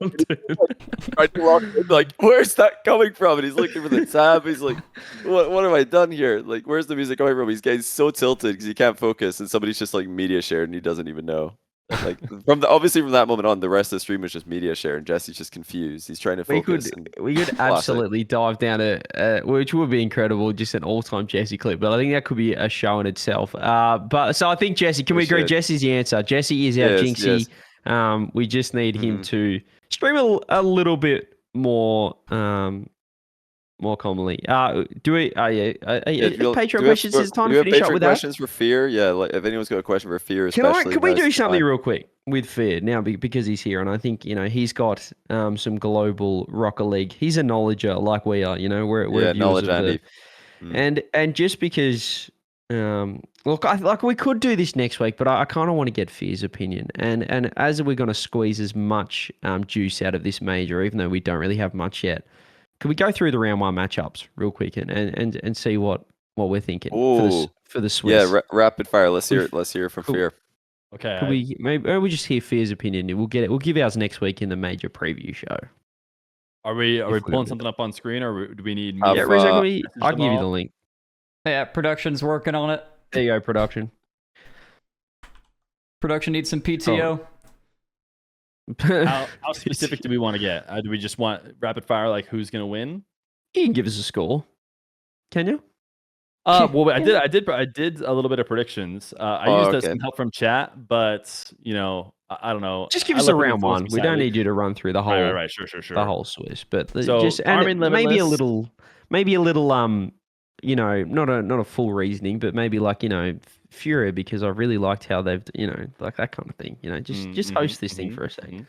Tried to walk in, like, where's that coming from? And he's looking for the tab. He's like, what have I done here? Like, where's the music coming from? He's getting so tilted because he can't focus, and somebody's just like media shared, and he doesn't even know. Like obviously from that moment on, the rest of the stream was just media share, and Jesse's just confused. He's trying to focus. We could absolutely dive down which would be incredible, just an all-time Jesse clip. But I think that could be a show in itself. But so I think Jesse, can we agree? Jesse's the answer. Jesse is our Jynxzi. Yes. We just need him to stream a little bit more commonly. Do we? Patreon questions. Is time to finish up with that? Questions for Feer? Yeah, like if anyone's got a question for Feer, especially. Can we do something real quick with Feer now because he's here, and I think he's got some global Rocket League. He's a knowledger like we are. We're knowledge and just because. Look, we could do this next week, but I kind of want to get Feer's opinion. And as we're going to squeeze as much juice out of this major, even though we don't really have much yet, can we go through the round 1 matchups real quick and see what we're thinking for the Swiss? Yeah, rapid fire. Let's hear it from Feer. Okay. Could we just hear Feer's opinion? We'll give ours next week in the major preview show. Are we pulling something up on screen, or do we need? Yeah, Rizzo, I can give you the link. Yeah, production's working on it. There you go, production. Production needs some PTO. How specific do we want to get? Do we just want rapid fire, like who's going to win? You can give us a score. Can you? Well, I did a little bit of predictions. I used some help from chat, but I don't know. Just give us a round 1. We don't need you to run through the whole. Right. Sure. The whole Swiss, but so maybe a little. Not a full reasoning, but maybe like, Fear, because I really liked how they've, like that kind of thing. Just host this thing for a second.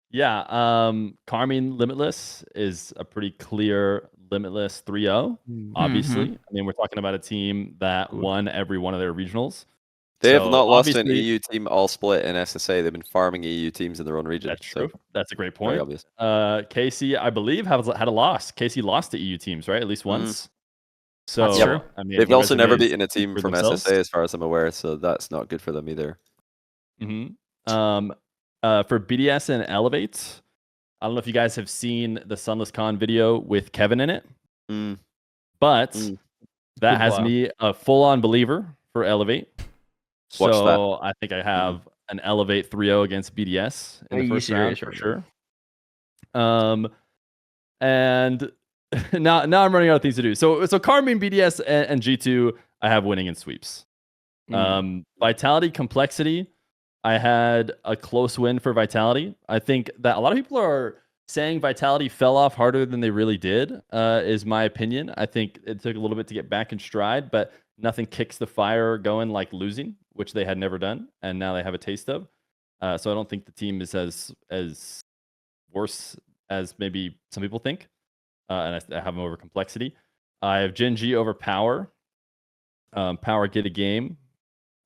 Yeah. Carmine Limitless is a pretty clear Limitless 3-0, obviously. I mean, we're talking about a team that won every one of their regionals. They have not lost an EU team all split in SSA. They've been farming EU teams in their own region. That's true. That's a great point. Very obvious. KC, I believe, had a loss. KC lost to EU teams, right? At least once. So that's true. I mean, they've also never beaten a team from themselves. SSA, as far as I'm aware. So that's not good for them either. For BDS and Elevate, I don't know if you guys have seen the Sunless Con video with Kevin in it, but that has me a full-on believer for Elevate. Watch so I think I have an Elevate 3-0 against BDS in the first round for sure. And now I'm running out of things to do. So Carmine, BDS, and G2, I have winning in sweeps. Vitality, Complexity, I had a close win for Vitality. I think that a lot of people are saying Vitality fell off harder than they really did, is my opinion. I think it took a little bit to get back in stride, but nothing kicks the fire going like losing, which they had never done, and now they have a taste of. So I don't think the team is as worse as maybe some people think. And I have them over Complexity. I have Jynxzi over Power. Power get a game.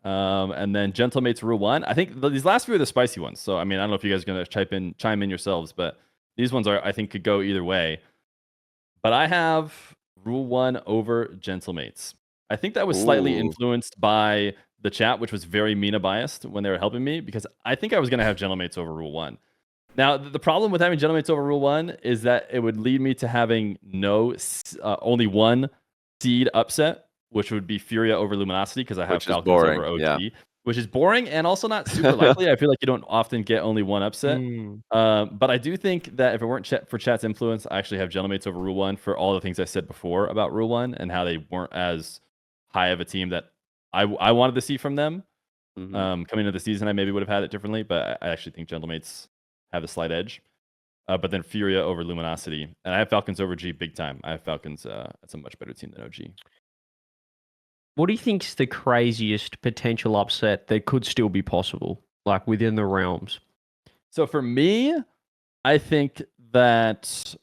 And then Gentlemates Rule 1. I think these last few are the spicy ones. So, I mean, I don't know if you guys are going to chime in yourselves, but these ones I think could go either way. But I have Rule 1 over Gentlemates. I think that was slightly influenced by the chat, which was very MENA biased when they were helping me, because I think I was going to have Gentlemates over Rule 1. Now, the problem with having Gentlemates over Rule 1 is that it would lead me to having only one seed upset, which would be Furia over Luminosity, because I have Falcons over OG, which is boring and also not super likely. I feel like you don't often get only one upset. But I do think that if it weren't for chat's influence, I actually have Gentlemates over Rule 1 for all the things I said before about Rule 1 and how they weren't as high of a team that I wanted to see from them. Coming into the season, I maybe would have had it differently, but I actually think Gentlemates have a slight edge. But then Furia over Luminosity. And I have Falcons over G big time. I have Falcons. It's a much better team than OG. What do you think is the craziest potential upset that could still be possible, like within the realms? So for me, I think that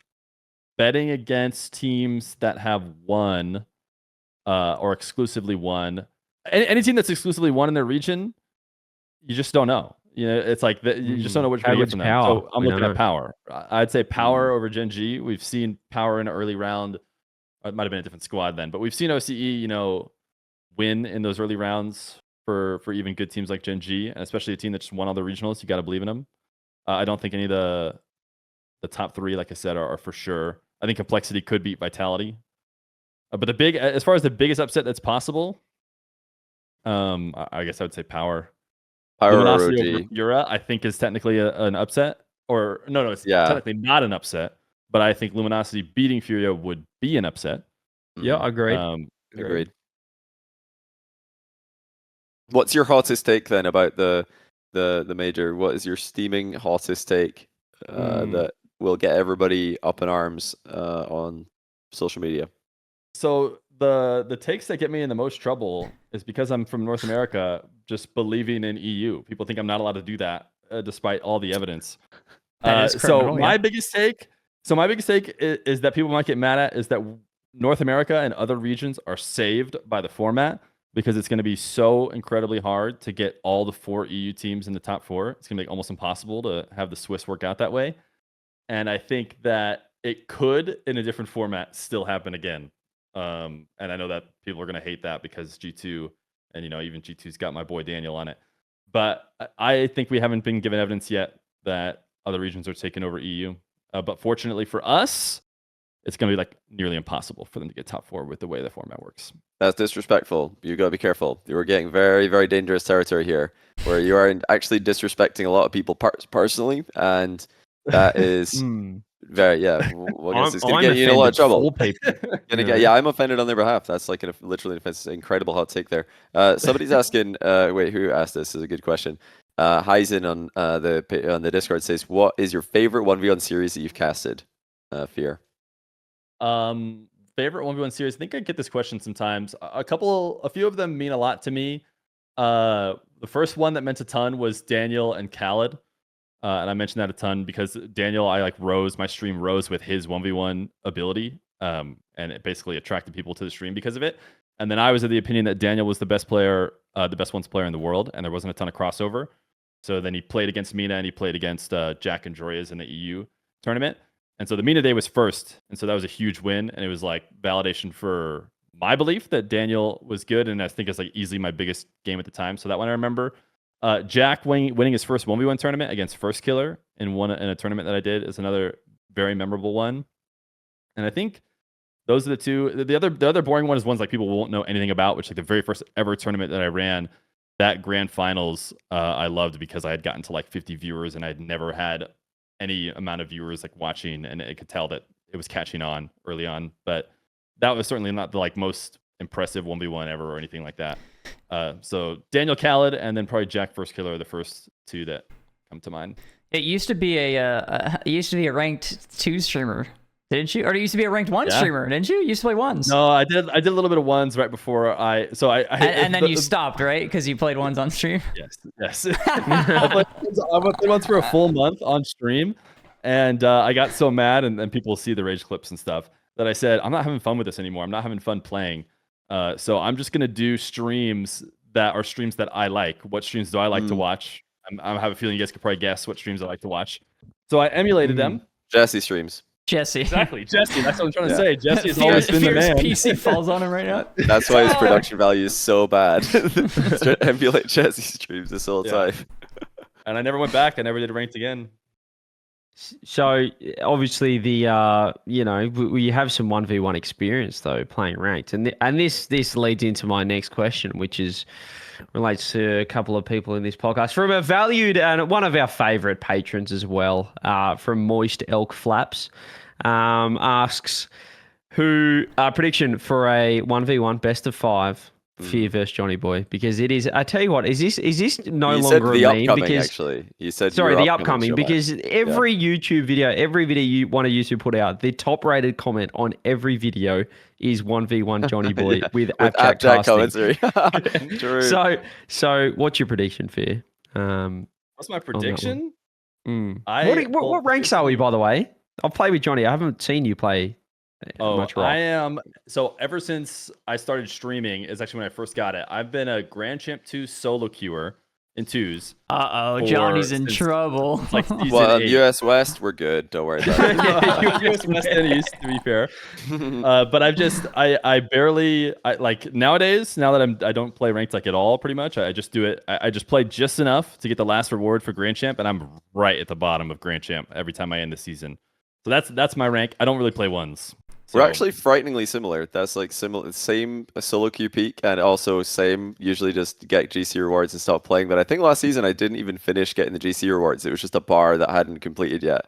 betting against teams that have won or exclusively won, any team that's exclusively won in their region, you just don't know. It's like you just don't know which way to get from them. So I'm looking at Power. I'd say Power over Jynxzi. We've seen Power in an early round. It might have been a different squad then, but we've seen OCE, win in those early rounds for even good teams like Jynxzi, and especially a team that just won all the regionals. You got to believe in them. I don't think any of the top three, like I said, are for sure. I think Complexity could beat Vitality. But as far as the biggest upset that's possible, I guess I would say Power Luminosity ROG. over Feera, I think, is technically an upset. Or no, it's Yeah. technically not an upset. But I think Luminosity beating Furia would be an upset. Yeah, agreed. Agreed. What's your hottest take then about the major? What is your steaming hottest take that will get everybody up in arms on social media? So the takes that get me in the most trouble is because I'm from North America, just believing in EU. People think I'm not allowed to do that, despite all the evidence. That is criminal, my biggest take is that people might get mad at is that North America and other regions are saved by the format because it's going to be so incredibly hard to get all the 4 EU teams in the top 4. It's going to be almost impossible to have the Swiss work out that way. And I think that it could, in a different format, still happen again. And I know that people are going to hate that because G2 and even G2's got my boy Daniel on it. But I think we haven't been given evidence yet that other regions are taking over EU. But fortunately for us, it's going to be like nearly impossible for them to get top 4 with the way the format works. That's disrespectful. You got to be careful. You are getting very, very dangerous territory here, where you are actually disrespecting a lot of people personally, and that is very it's going to get you in a lot of trouble. I'm offended on their behalf. That's like literally an incredible hot take there. Somebody's asking. Wait, who asked this? Is a good question. Heisen on the Discord says, "What is your favorite 1v1 series that you've casted?" Fear. Favorite 1v1 series. I think I get this question sometimes. A few of them mean a lot to me. The first one that meant a ton was Daniel and Khaled. And I mentioned that a ton because Daniel, my stream rose with his 1v1 ability. And it basically attracted people to the stream because of it. And then I was of the opinion that Daniel was the best player, the best ones player in the world, and there wasn't a ton of crossover. So then he played against MENA and he played against Jack and Jorias in the EU tournament. And so the MENA day was first. And so that was a huge win. And it was like validation for my belief that Daniel was good. And I think it's like easily my biggest game at the time. So that one I remember. Jack winning his first 1v1 tournament against First Killer in a tournament that I did is another very memorable one. And I think those are the two. The other boring one is ones like people won't know anything about, which like the very first ever tournament that I ran, that grand finals I loved because I had gotten to like 50 viewers and I'd never had any amount of viewers like watching, and it could tell that it was catching on early on. But that was certainly not the like most impressive 1v1 ever or anything like that. So Daniel Khaled and then probably Jack First Killer are the first two that come to mind. It used to be a ranked 2 streamer, didn't you? Or it used to be a ranked 1 streamer, didn't you? You used to play 1s. No, I did a little bit of 1s right before and then you stopped, right? Because you played 1s on stream. Yes. I played 1s for a full month on stream, and I got so mad, and people see the rage clips and stuff, that I said, I'm not having fun with this anymore. I'm not having fun playing. So I'm just gonna do streams that are streams that I like. What streams do I like to watch? I have a feeling you guys could probably guess what streams I like to watch. So I emulated them. Jesse streams. Jesse. Exactly. Jesse. That's what I'm trying to say. Jesse has always been the man. PC falls on him right now. That's why his production value is so bad. Emulate Jesse streams this whole time. And I never went back. I never did ranked again. So obviously we have some 1v1 experience though playing ranked, and this leads into my next question, which relates to a couple of people in this podcast from a valued and one of our favorite patrons as well, from Moist Elk Flaps, asks prediction for a 1v1 best of 5. Fear versus Johnny Boy, because it is. I tell you what, is this no longer a meme? Because actually, you said the upcoming because every YouTube video, every video one of you put out, the top rated comment on every video is 1v1 Johnny Boy with AppJack commentary. True. So what's your prediction, Fear? What's my prediction? What ranks are we, by the way? I'll play with Johnny. I haven't seen you play. I am. So ever since I started streaming is actually when I first got it. I've been a Grand Champ 2 solo queuer in 2s. Johnny's in trouble. Like well, US West, we're good. Don't worry about it. US West and East, to be fair. But I barely nowadays, now that I don't play ranked like at all, pretty much. I just do it. I just play just enough to get the last reward for Grand Champ, and I'm right at the bottom of Grand Champ every time I end the season. So that's my rank. I don't really play 1s. We're actually frighteningly similar. That's like similar, same solo queue peak, and also same. Usually just get GC rewards and stop playing. But I think last season I didn't even finish getting the GC rewards. It was just a bar that I hadn't completed yet,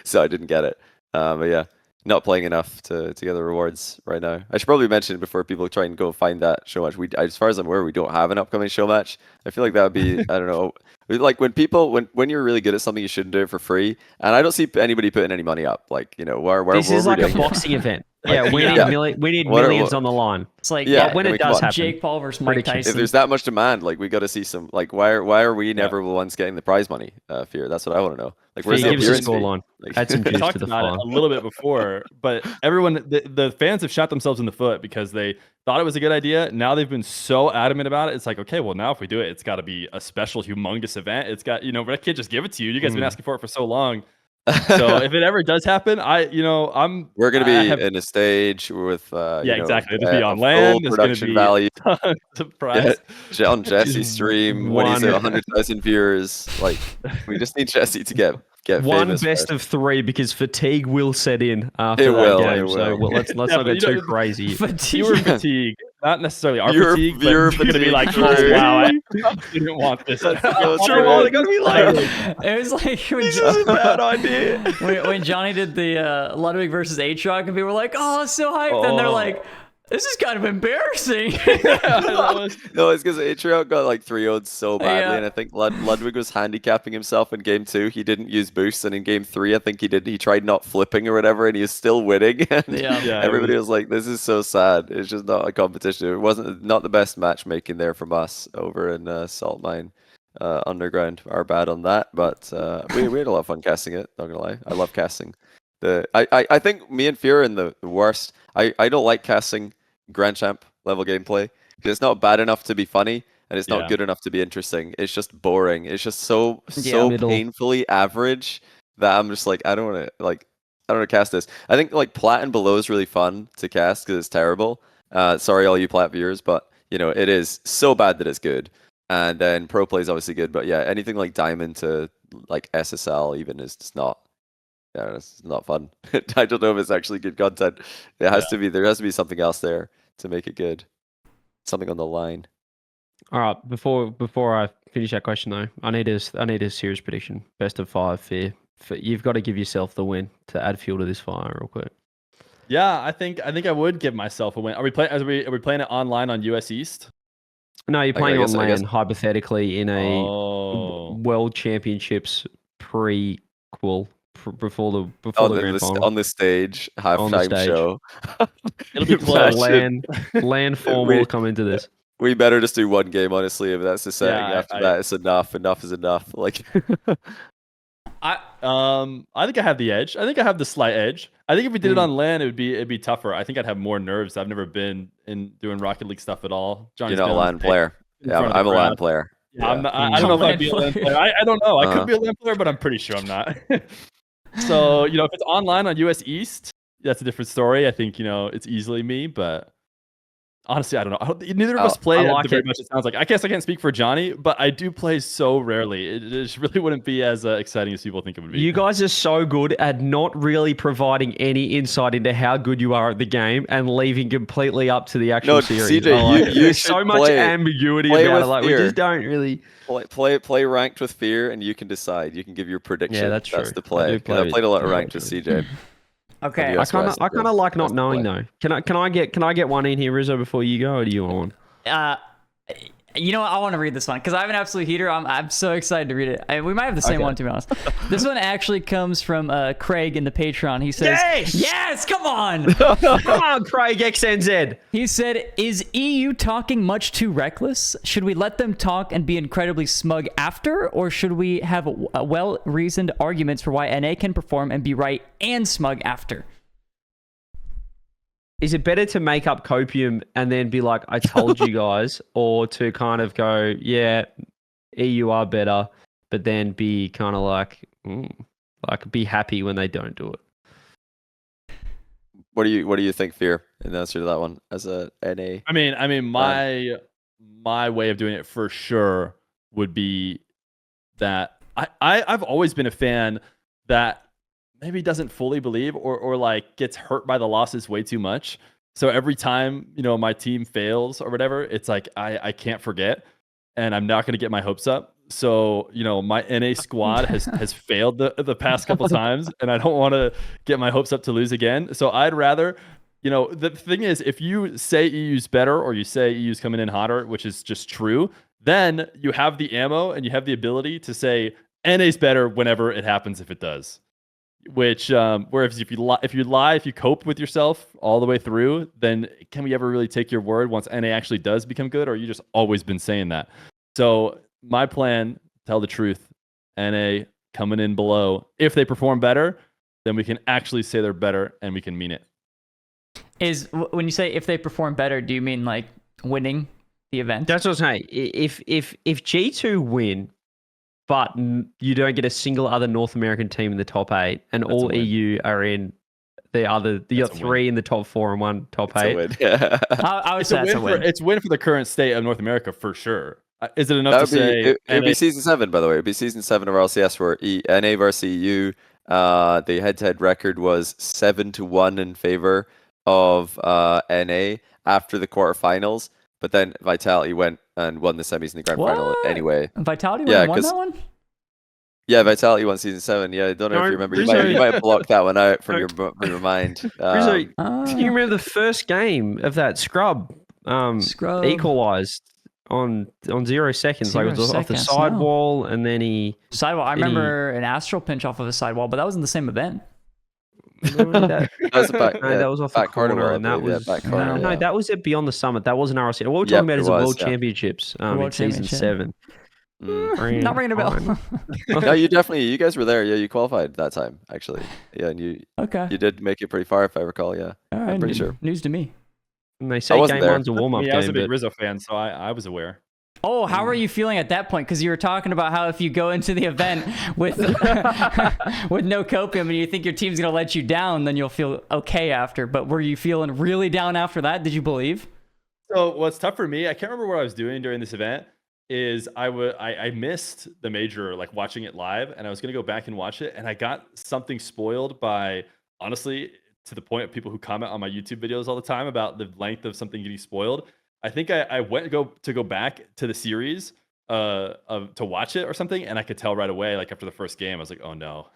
so I didn't get it. But yeah, not playing enough to get the rewards right now. I should probably mention before people try and go find that show match. As far as I'm aware, we don't have an upcoming show match. I feel like that would be I don't know. Like when you're really good at something, you shouldn't do it for free. And I don't see anybody putting any money up. Like, you know, where this is like a boxing event. Yeah, we need millions on the line. It's like when it does happen, Jake Paul versus Mike Tyson. If there's that much demand, like we got to see some. Like, why are we never the ones getting the prize money? Fear. That's what I want to know. Like, where's the give us a appearance score fee? line. Like, Add some We juice talked to the about fire. it a little bit before, but everyone, the fans have shot themselves in the foot because they thought it was a good idea. Now they've been so adamant about it. It's like, okay, well, now if we do it, it's got to be a special, humongous event. It's got, but I can't just give it to you. You guys have been asking for it for so long. So if it ever does happen, we're gonna be in a stage with exactly. It'll be on full land. There's production be value. tons of prize. On Jesse's stream when he's at one- 100,000 viewers. Like, we just need Jesse to get One famous best first. of 3 because fatigue will set in after It that will, game. it So will. let's not but go too crazy. Viewer fatigue, not necessarily our Viewer- fatigue, but viewer it's going to be like, fatigue. oh wow, I didn't want this. That's so They're true. gonna be like, It was like when, this is a bad idea. when Johnny did the Ludwig versus Aatrox, and people were like, "Oh, it's so hyped," and they're like, "This is kind of embarrassing." No, it's because Aatrox got like 3-0'd so badly, Yeah. and I think Ludwig was handicapping himself in game 2. He didn't use boosts, and in game 3, I think he did. He tried not flipping or whatever, and he was still winning. And Yeah. everybody was like, "This is so sad." It's just not a competition. It wasn't not the best matchmaking there from us over in Salt Mine Underground. Our bad on that, but we had a lot of fun casting it. Not gonna lie, I love casting. I think me and Fear are in the worst. I don't like casting Grand Champ level gameplay because it's not bad enough to be funny and it's not good enough to be interesting. It's just boring. It's just so middle. painfully average that I'm just like, I don't want to cast this. I think like Plat and below is really fun to cast because it's terrible. Sorry all you Plat viewers, but it is so bad that it's good. And then Pro Play is obviously good, but yeah, anything like Diamond to like SSL even is just not. Yeah, it's not fun. I don't know if it's actually good content. It has to be. There has to be something else there to make it good. Something on the line. All right, before I finish that question though, I need a serious prediction. Best of 5 Fear. You've got to give yourself the win to add fuel to this fire real quick. Yeah, I think I would give myself a win. Are we playing it online on US East? No, you're playing guess- on I guess- LAN hypothetically in a World Championships prequel before the grand final. On the stage, halftime stage. show. It'll be close. LAN form will come into this. We better just do one game, honestly. If that's the setting, Yeah, after that, it's enough. Enough is enough. Like, I think I have the edge. I think I have the slight edge. I think if we did it on LAN, it'd be tougher. I think I'd have more nerves. I've never been in doing Rocket League stuff at all. you're not a LAN player. Yeah, I'm a LAN player. Yeah. Yeah. I don't know if I'd be a LAN player. I don't know. I could be a LAN player, but I'm pretty sure I'm not. So, if it's online on US East, that's a different story. I think, it's easily me, but honestly, I don't know. Neither of us play very much, it sounds like. I guess I can't speak for Johnny, but I do play so rarely. It just really wouldn't be as exciting as people think it would be. You guys are so good at not really providing any insight into how good you are at the game and leaving completely up to the actual series. CJ, you there's should so much play ambiguity with about it. Like, we Fear. just don't really... Play ranked with Fear, and you can decide. You can give your prediction. Yeah, that's true. That's the play. I do play I played a lot of it. ranked with CJ. Okay. Yes. I West, kind of like not West knowing play. though. Can I get one in here, Rizzo, before you go, or do you want one? You know what? I want to read this one because I have an absolute heater. I'm so excited to read it. We might have the same one, to be honest. This one actually comes from Craig in the Patreon. He says, "Yes, come on, Come on, Craig XNZ." He said, "Is EU talking much too reckless? Should we let them talk and be incredibly smug after, or should we have well-reasoned arguments for why NA can perform and be right and smug after?" Is it better to make up copium and then be like, I told you guys, or to kind of go, yeah, EU are better, but then be kind of like be happy when they don't do it? What do you think, Fear, in answer to that one as a NA? I mean, my way of doing it for sure would be that I've always been a fan that maybe doesn't fully believe or like gets hurt by the losses way too much. So every time, my team fails or whatever, it's like I can't forget and I'm not going to get my hopes up. So, my NA squad has failed the past couple times and I don't want to get my hopes up to lose again. So I'd rather, the thing is, if you say EU's better or you say EU's coming in hotter, which is just true, then you have the ammo and you have the ability to say NA's better whenever it happens if it does. Which, whereas if you cope with yourself all the way through, then can we ever really take your word once NA actually does become good, or you just always been saying that? So my plan, tell the truth, NA coming in below. If they perform better, then we can actually say they're better and we can mean it. Is when you say if they perform better, do you mean like winning the event? That's what I'm saying. If G2 win, but you don't get a single other North American team in the top 8, and That's all EU are in the other. You got 3 in the top 4 and 1 top 8. Yeah. I would say that's a win. It's a win for the current state of North America for sure. Is it enough to say? It would be season 7, by the way. It would be season 7 of RLCS where NA versus EU. The head-to-head record was 7-1 in favor of NA after the quarterfinals. But then Vitality went and won the semis in the grand final anyway. Vitality won that one? Yeah, Vitality won season 7. Yeah, I don't know if you remember. You might have blocked that one out from your mind. Rizzo, do you remember the first game of that Scrub equalized on 0 seconds? Like it was off the sidewall, and then he sidewall. I remember an astral pinch off of a sidewall, but that was in the same event. That was off back the corner, corner, and that was back corner, no, that was it Beyond the Summit. That wasn't RLCS. What we're talking about is the World Championships in season 7. Not ringing a bell. No, you guys were there. Yeah, you qualified that time actually. Yeah, and you did make it pretty far if I recall. Yeah, all right, I'm pretty sure. News to me. And they say game one's a warm up game. I was a big Rizzo fan, so I was aware. Oh, how are you feeling at that point? Because you were talking about how if you go into the event with with no copium and you think your team's going to let you down, then you'll feel okay after. But were you feeling really down after that? Did you believe? So what's tough for me, I can't remember what I was doing during this event, is I missed the major, like watching it live, and I was going to go back and watch it, and I got something spoiled by, honestly, to the point of people who comment on my YouTube videos all the time about the length of something getting spoiled. I think I went to go back to the series to watch it or something, and I could tell right away, like after the first game, I was like, oh no.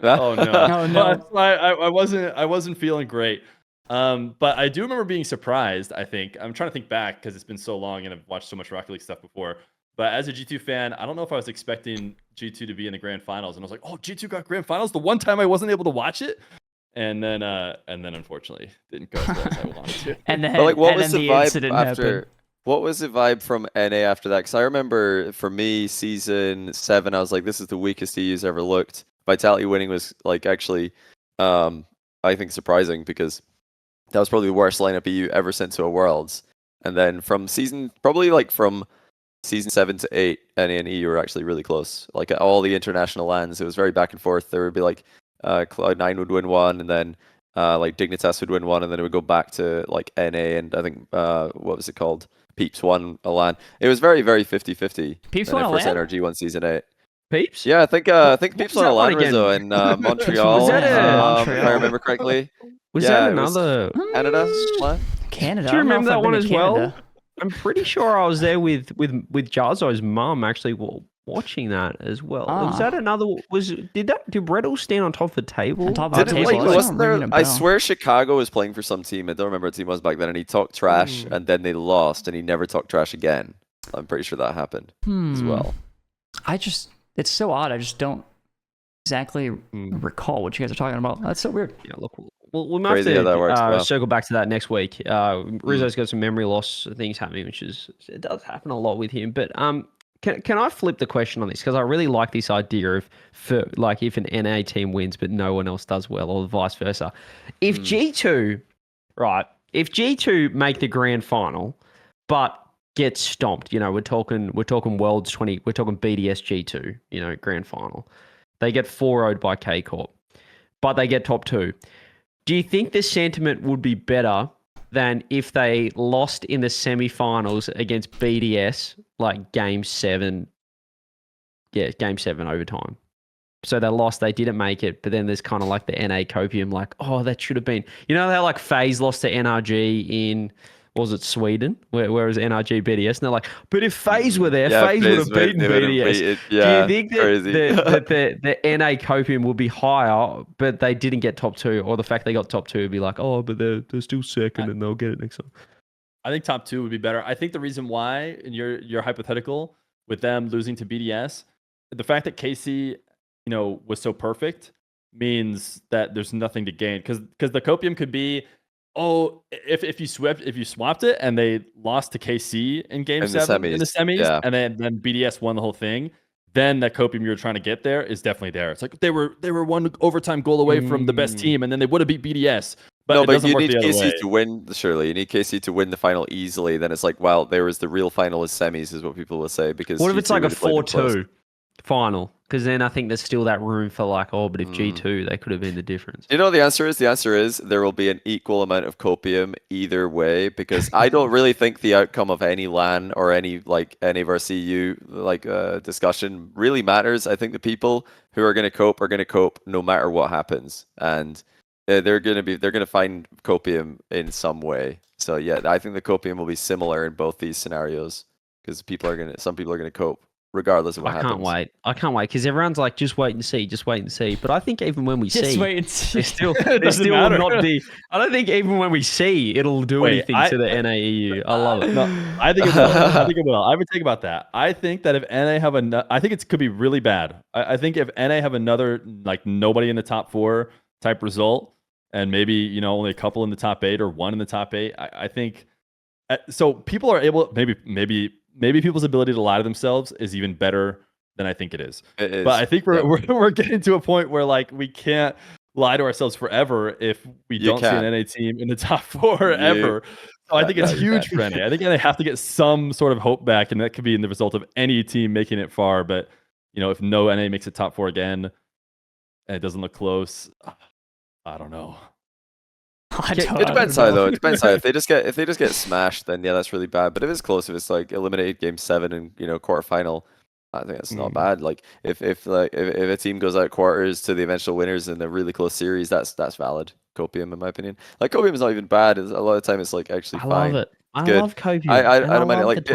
Oh no. Oh no. I wasn't feeling great. But I do remember being surprised, I think. I'm trying to think back because it's been so long and I've watched so much Rocket League stuff before. But as a G2 fan, I don't know if I was expecting G2 to be in the grand finals. And I was like, oh, G2 got grand finals the one time I wasn't able to watch it. And then unfortunately didn't go as well as I wanted to. And then, but what was the vibe after? Happened. What was the vibe from NA after that? Because I remember for me, season 7, I was like, this is the weakest EU's ever looked. Vitality winning was like actually, I think surprising because that was probably the worst lineup EU ever sent to a Worlds. And then from season 7 to 8, NA and EU were actually really close. Like at all the international lands, it was very back and forth. There would be like Cloud9 would win one, and then like Dignitas would win one, and then it would go back to like NA, and I think what was it called? Peeps won a LAN. It was very, very 50-50. Peeps won a first LAN? NRG won season 8. Peeps? Yeah, I think Peeps won a LAN, Rizzo, in Montreal. Was that if I remember correctly. Was that another Canada LAN? Canada. Do you remember that one as well? Canada. I'm pretty sure I was there with Jarzo's mum actually watching that as well. Was that another? Did Breddle stand on top of the table? On top of the table. Wasn't there? I swear Chicago was playing for some team. I don't remember what team it was back then, and he talked trash, and then they lost, and he never talked trash again. I'm pretty sure that happened as well. It's so odd. I just don't exactly recall what you guys are talking about. That's so weird. Yeah, look, we might have to circle back to that next week. Rizzo's got some memory loss things happening, it does happen a lot with him. But can I flip the question on this? Because I really like this idea of if an NA team wins but no one else does well, or vice versa. If G2 make the grand final, but get stomped, we're talking Worlds 20, we're talking BDS G2, grand final. They get 4-0'd by K Corp, but they get top 2. Do you think the sentiment would be better than if they lost in the semi-finals against BDS, like Game 7 overtime? so they lost. They didn't make it. But then there's kind of like the NA copium, like, oh, that should have been. You know how like FaZe lost to NRG in, what was it, Sweden? Whereas NRG BDS, and they're like, but if FaZe were there, FaZe would have beaten BDS. Yeah, do you think that the NA copium will be higher, but they didn't get top 2, or the fact they got top 2 would be like, oh, but they're still second and they'll get it next time? I think top 2 would be better. I think the reason why, in your hypothetical, with them losing to BDS, the fact that KC, was so perfect means that there's nothing to gain, because the copium could be, if you swapped it and they lost to KC in game 7 in the semis, and then BDS won the whole thing, then that copium you're trying to get there is definitely there. It's like they were one overtime goal away from the best team, and then they would have beat BDS. But you need KC to win. Surely you need KC to win the final easily. Then it's like, well, there was the real final is semis, is what people will say. Because what if it's like a 4-2 final? Because then I think there's still that room for like, but if G2, they could have been the difference. You know what the answer is? The answer is there will be an equal amount of copium either way, because I don't really think the outcome of any LAN or any of our CU discussion really matters. I think the people who are going to cope no matter what happens, and they're going to find copium in some way. So yeah, I think the copium will be similar in both these scenarios, because some people are going to cope regardless of what happens. I can't wait because everyone's like, just wait and see. But I think even when we just see, wait and see. There still will not be. I don't think even when we see, it'll do anything to the NAEU. I love it. No, I think it will. I think it will. I have a take about that. I think that if NA have I think it could be really bad. I think if NA have another nobody in the top 4 type result, and maybe only a couple in the top 8 or one in the top 8, I think. So people are able, maybe people's ability to lie to themselves is even better than I think it is. But I think we're getting to a point where we can't lie to ourselves forever if we don't see an NA team in the top 4 ever. So I think it's huge for NA. I think NA have to get some sort of hope back, and that could be in the result of any team making it far. But if no NA makes it top 4 again, and it doesn't look close, I don't know. It depends how though. It depends how. If they just get smashed, then yeah, that's really bad. But if it's close, if it's eliminated game 7 and quarterfinal, I think that's not bad. If a team goes out quarters to the eventual winners in a really close series, that's valid. Copium, in my opinion. Copium is not even bad. A lot of the time, it's actually fine. I love it. I love Copium. I don't mind it.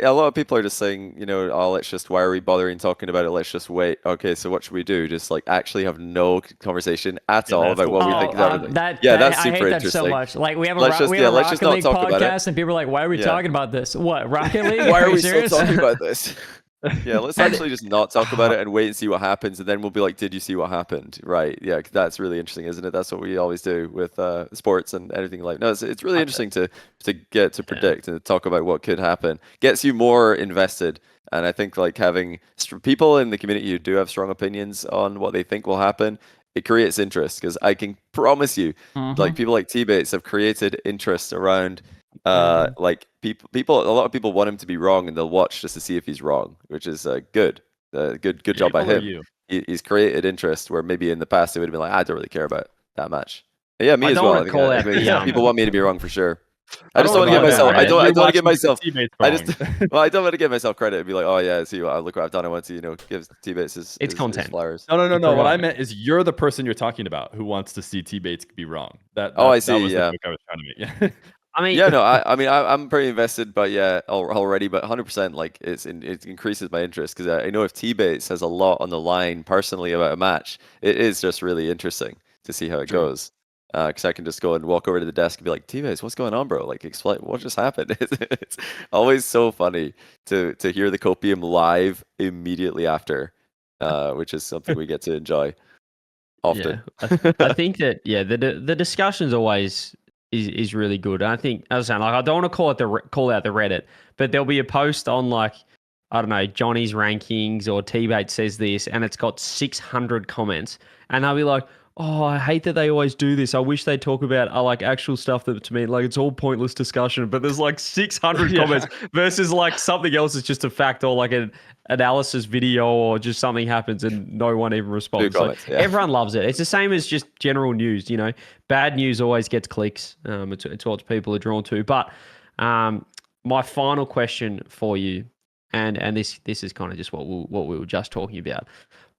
A lot of people are just saying, why are we bothering talking about it? Let's just wait. Okay, so what should we do? Just actually have no conversation at all about what we think about it. That's super I hate interesting. That so much. We have a Rocket League podcast, and people are like, why are we talking about this? What, Rocket League? Why are we still talking about this? Yeah, let's actually just not talk about it and wait and see what happens, and then we'll be like, did you see what happened? Right, yeah, that's really interesting, isn't it? That's what we always do with sports and anything like that. No, it's really interesting to get to predict and to talk about what could happen. Gets you more invested, and I think having people in the community who do have strong opinions on what they think will happen, it creates interest, because I can promise you, people like T-Bates have created interest around people. A lot of people want him to be wrong, and they'll watch just to see if he's wrong, which is good. Good job by him. He's created interest where maybe in the past they would have been like, I don't really care about that much. But yeah, me as well. I think people want me to be wrong for sure. I just don't want to give myself. I don't want to give myself. I don't want to give myself credit and be like, oh yeah, see, look what I've done. I want to, give T-Bates his content. His flowers. No. What I meant is you're the person you're talking about who wants to see T-Bates be wrong. I see. That was yeah. the joke I was trying to make. I'm pretty invested, but already, but 100%, it increases my interest, because I know if T-Bates has a lot on the line personally about a match, it is just really interesting to see how it goes. Because I can just go and walk over to the desk and be like, T-Bates, what's going on, bro? Explain what just happened. It's always so funny to hear the copium live immediately after, which is something we get to enjoy often. Yeah. I think that the discussion's always is really good. And I think, as I was saying, I don't want to call out the Reddit, but there'll be a post on I don't know, Johnny's rankings or T-Bates says this, and it's got 600 comments, and they'll be like, oh, I hate that they always do this. I wish they talk about actual stuff that, to me, it's all pointless discussion, but there's 600 comments versus something else is just a fact, or an analysis video, or just something happens and no one even responds. Everyone loves it. It's the same as just general news, bad news always gets clicks. It's what people are drawn to. But my final question for you, and this is kind of just what we were just talking about,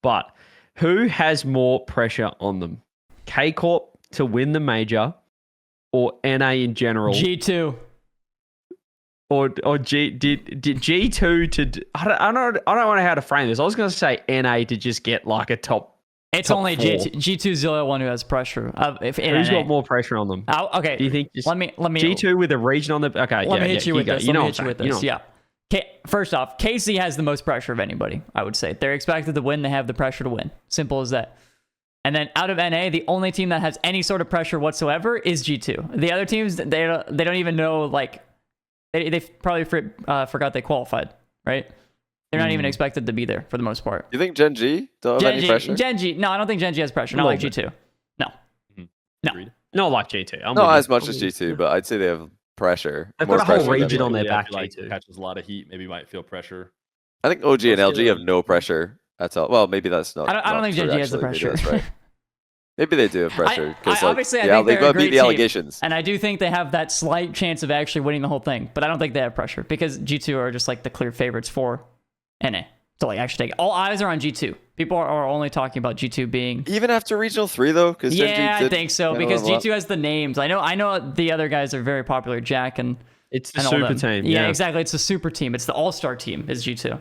but Who has more pressure on them? K Corp to win the major, or NA in general? G2. Or G2 to I don't know how to frame this. I was going to say NA to just get like a top. It's top only 4. G2's the only one who has pressure. If Who's got more pressure on them? Okay. Do you think just let me G2 with a region on the okay? Let me hit you with this. Let me hit you with this. Yeah. First off, KC has the most pressure of anybody. I would say they're expected to win. They have the pressure to win. Simple as that. And then out of NA, the only team that has any sort of pressure whatsoever is G2. The other teams, they don't even know, like, they probably forgot they qualified, right? They're not even expected to be there for the most part. You think Jynxzi don't have any pressure? Jynxzi, no, I don't think Jynxzi has pressure. Not like G2. No. No. Not like G2. Not as much as G2, but I'd say they have pressure. They've More got a whole pressure than, region like- on their Yeah, back. if he, like, G2. catches a lot of heat, maybe might feel pressure. I think OG and Let's LG say, have no pressure at all. Well, maybe that's not. I don't think true, Jynxzi has the actually. Maybe pressure. that's right. Maybe they do have pressure. Obviously, I yeah, think they've they're a got to beat great the team. allegations. And I do think they have that slight chance of actually winning the whole thing, but I don't think they have pressure because G2 are just like the clear favorites for NA. So like actually take all eyes are on G2. People are only talking about G2 being Even after Regional 3, though? Because yeah, I think so because G2 G2 has the names. I know the other guys are very popular, Jack and It's the and all super them. team. Yeah, Yeah, exactly. It's a super team. It's the all-star team is G2.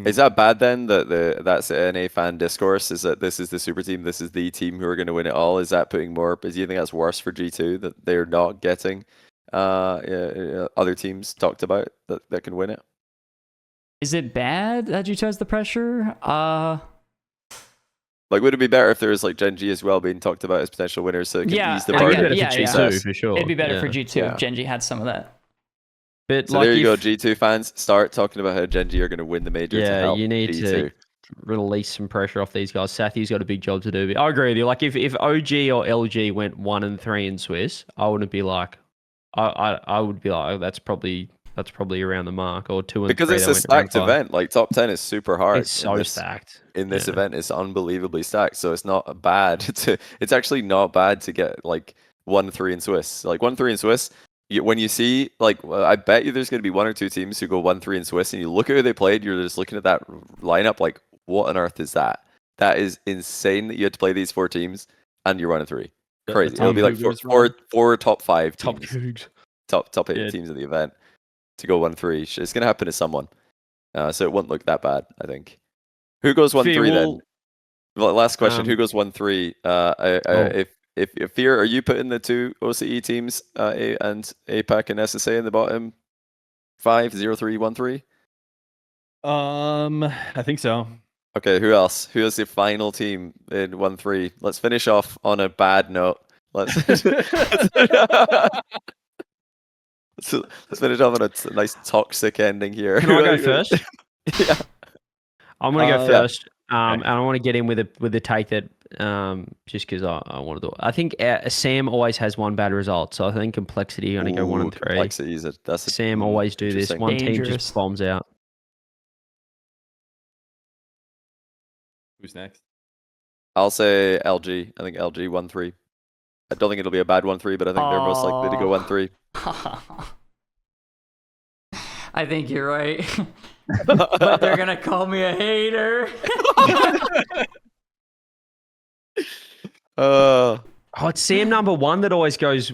Is that bad then? That's NA fan discourse? Is that this is the super team? This is the team who are going to win it all? Is that putting more? Do you think that's worse for G2 that they're not getting other teams talked about that can win it? Is it bad that G2 has the pressure? Like, would it be better if there was like Jynxzi as well being talked about as potential winners, so it can Yeah, ease the I It'd be get burden? it. better Yeah, for yeah. G2 for sure. It'd be better for Yeah. G2 Yeah. if Jynxzi had some of that. But So like there you go, if- G2 fans. Start talking about how Jynxzi are going to win the major. to Yeah, help you need G2. to release some pressure off these guys. Sathy's got a big job to do. I agree with you. Like if OG or LG went 1 and 3 in Swiss, I wouldn't be like, I would be like, oh, that's probably around the mark, or 2 and Because 3. it's they a went round stacked 5. event. Like top 10 is super hard. It's so stacked. In this Yeah. event, it's unbelievably stacked. So it's not bad. It's actually not bad to get like 1-3 in Swiss. Like 1-3 in Swiss. When you see I bet you there's going to be 1 or 2 teams who go 1-3 in Swiss, and you look at who they played. You're just looking at that lineup like, what on earth is that? That is insane that you had to play these 4 teams and you're 1-3. Crazy. It'll be like four top 5 Top teams. Cougs. Top 8 Yeah. teams in the event to go 1-3. It's going to happen to someone. So it won't look that bad, I think. Who goes 1-3 then? Well, last question. Who goes 1-3? If Feer, are you putting the 2 OCE teams and APAC and SSA in the bottom 5, 0-3, 1-3? I think so. Okay, who else? Who is the final team in 1-3? Let's finish off on a bad note. Let's finish off on a nice toxic ending here. Can I go first? Yeah. I'm gonna go Yeah. first. And I want to get in with the take that just because I want to do it. I think Sam always has one bad result, so I think complexity going to go 1 and 3. Complexity is Sam always do this. interesting. One team Dangerous. just bombs out. Who's next? I'll say LG. I think LG 1-3. I don't think it'll be a bad 1-3, but I think they're most likely to go 1-3. I think you're right. But they're gonna call me a hater. Oh, it's Sam number 1 that always goes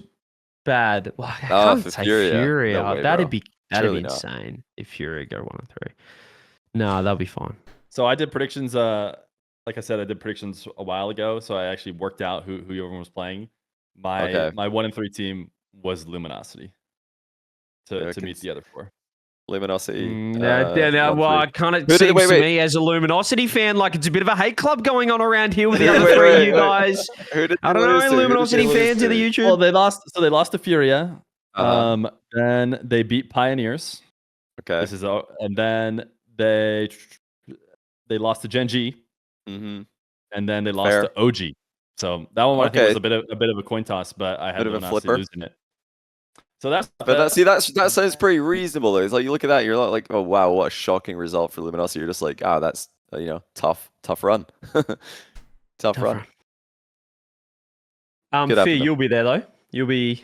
bad. Well, I can't for say Furia. Furia. No way, that'd bro. be Surely not. insane if Furia go 1 and 3. No, that'll be fine. So I did predictions. Like I said, I did predictions a while ago. So I actually worked out who everyone was playing. My 1 and 3 team was Luminosity to meet the other 4. Luminosity. Well, 1-3. it kind of Who did- seems wait, to wait. me as a Luminosity fan like it's a bit of a hate club going on around here with the Wait, other wait, 3 of wait, you wait. guys. Who did I they don't know, lose to? Who did Luminosity they lose fans of the to? YouTube. Well, they lost. So they lost to Furia. Uh-huh. Then they beat Pioneers. Okay. This is and then they lost to Jynxzi, Mm-hmm. and then they lost Fair. to OG. So that one I think Okay. was a bit of a coin toss, but I had Bit of a Luminosity flipper. losing it. So that's But that sounds pretty reasonable though. It's like you look at that, you're not like, oh wow, what a shocking result for Luminosity. You're just like, that's tough run, tough run. Could Fear, happen, though. you'll be there though. You'll be.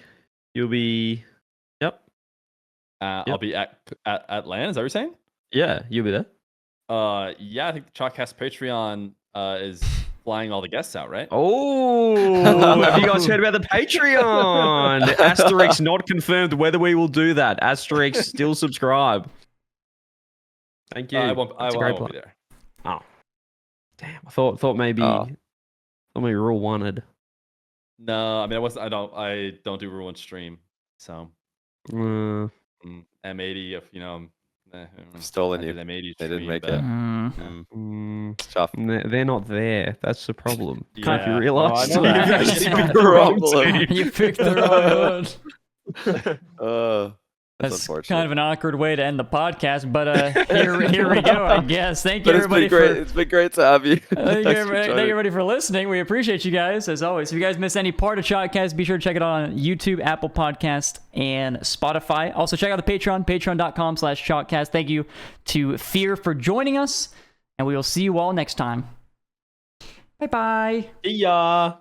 Yep. I'll be at LAN. Is that what you're saying? Yeah, you'll be there. Yeah, I think Chalk has Patreon is flying all the guests out, right? Oh, have you guys heard about the Patreon? Asterix not confirmed whether we will do that. Asterix still subscribe. Thank you. I won't That's a great be plan. there. Oh, damn! I thought maybe Rule wanted. No, I mean I don't do Rule 1 stream, so M80 if Stolen I you. did M80 They didn't stream, make but- it. It's tough. They're not there. That's the problem. If Yeah. you realize, No, I know that. you Yeah. picked the wrong team. You picked the wrong one. That's That's unfortunate. kind of an awkward way to end the podcast, but here we go, I guess. Thank you, But it's everybody, been great. for... It's been great to have you. Thank you, Thanks for thank you, joining. everybody, for listening. We appreciate you guys, as always. If you guys missed any part of Shotcast, be sure to check it out on YouTube, Apple Podcast, and Spotify. Also, check out the Patreon, patreon.com/Shotcast. Thank you to Feer for joining us, and we will see you all next time. Bye-bye. See ya.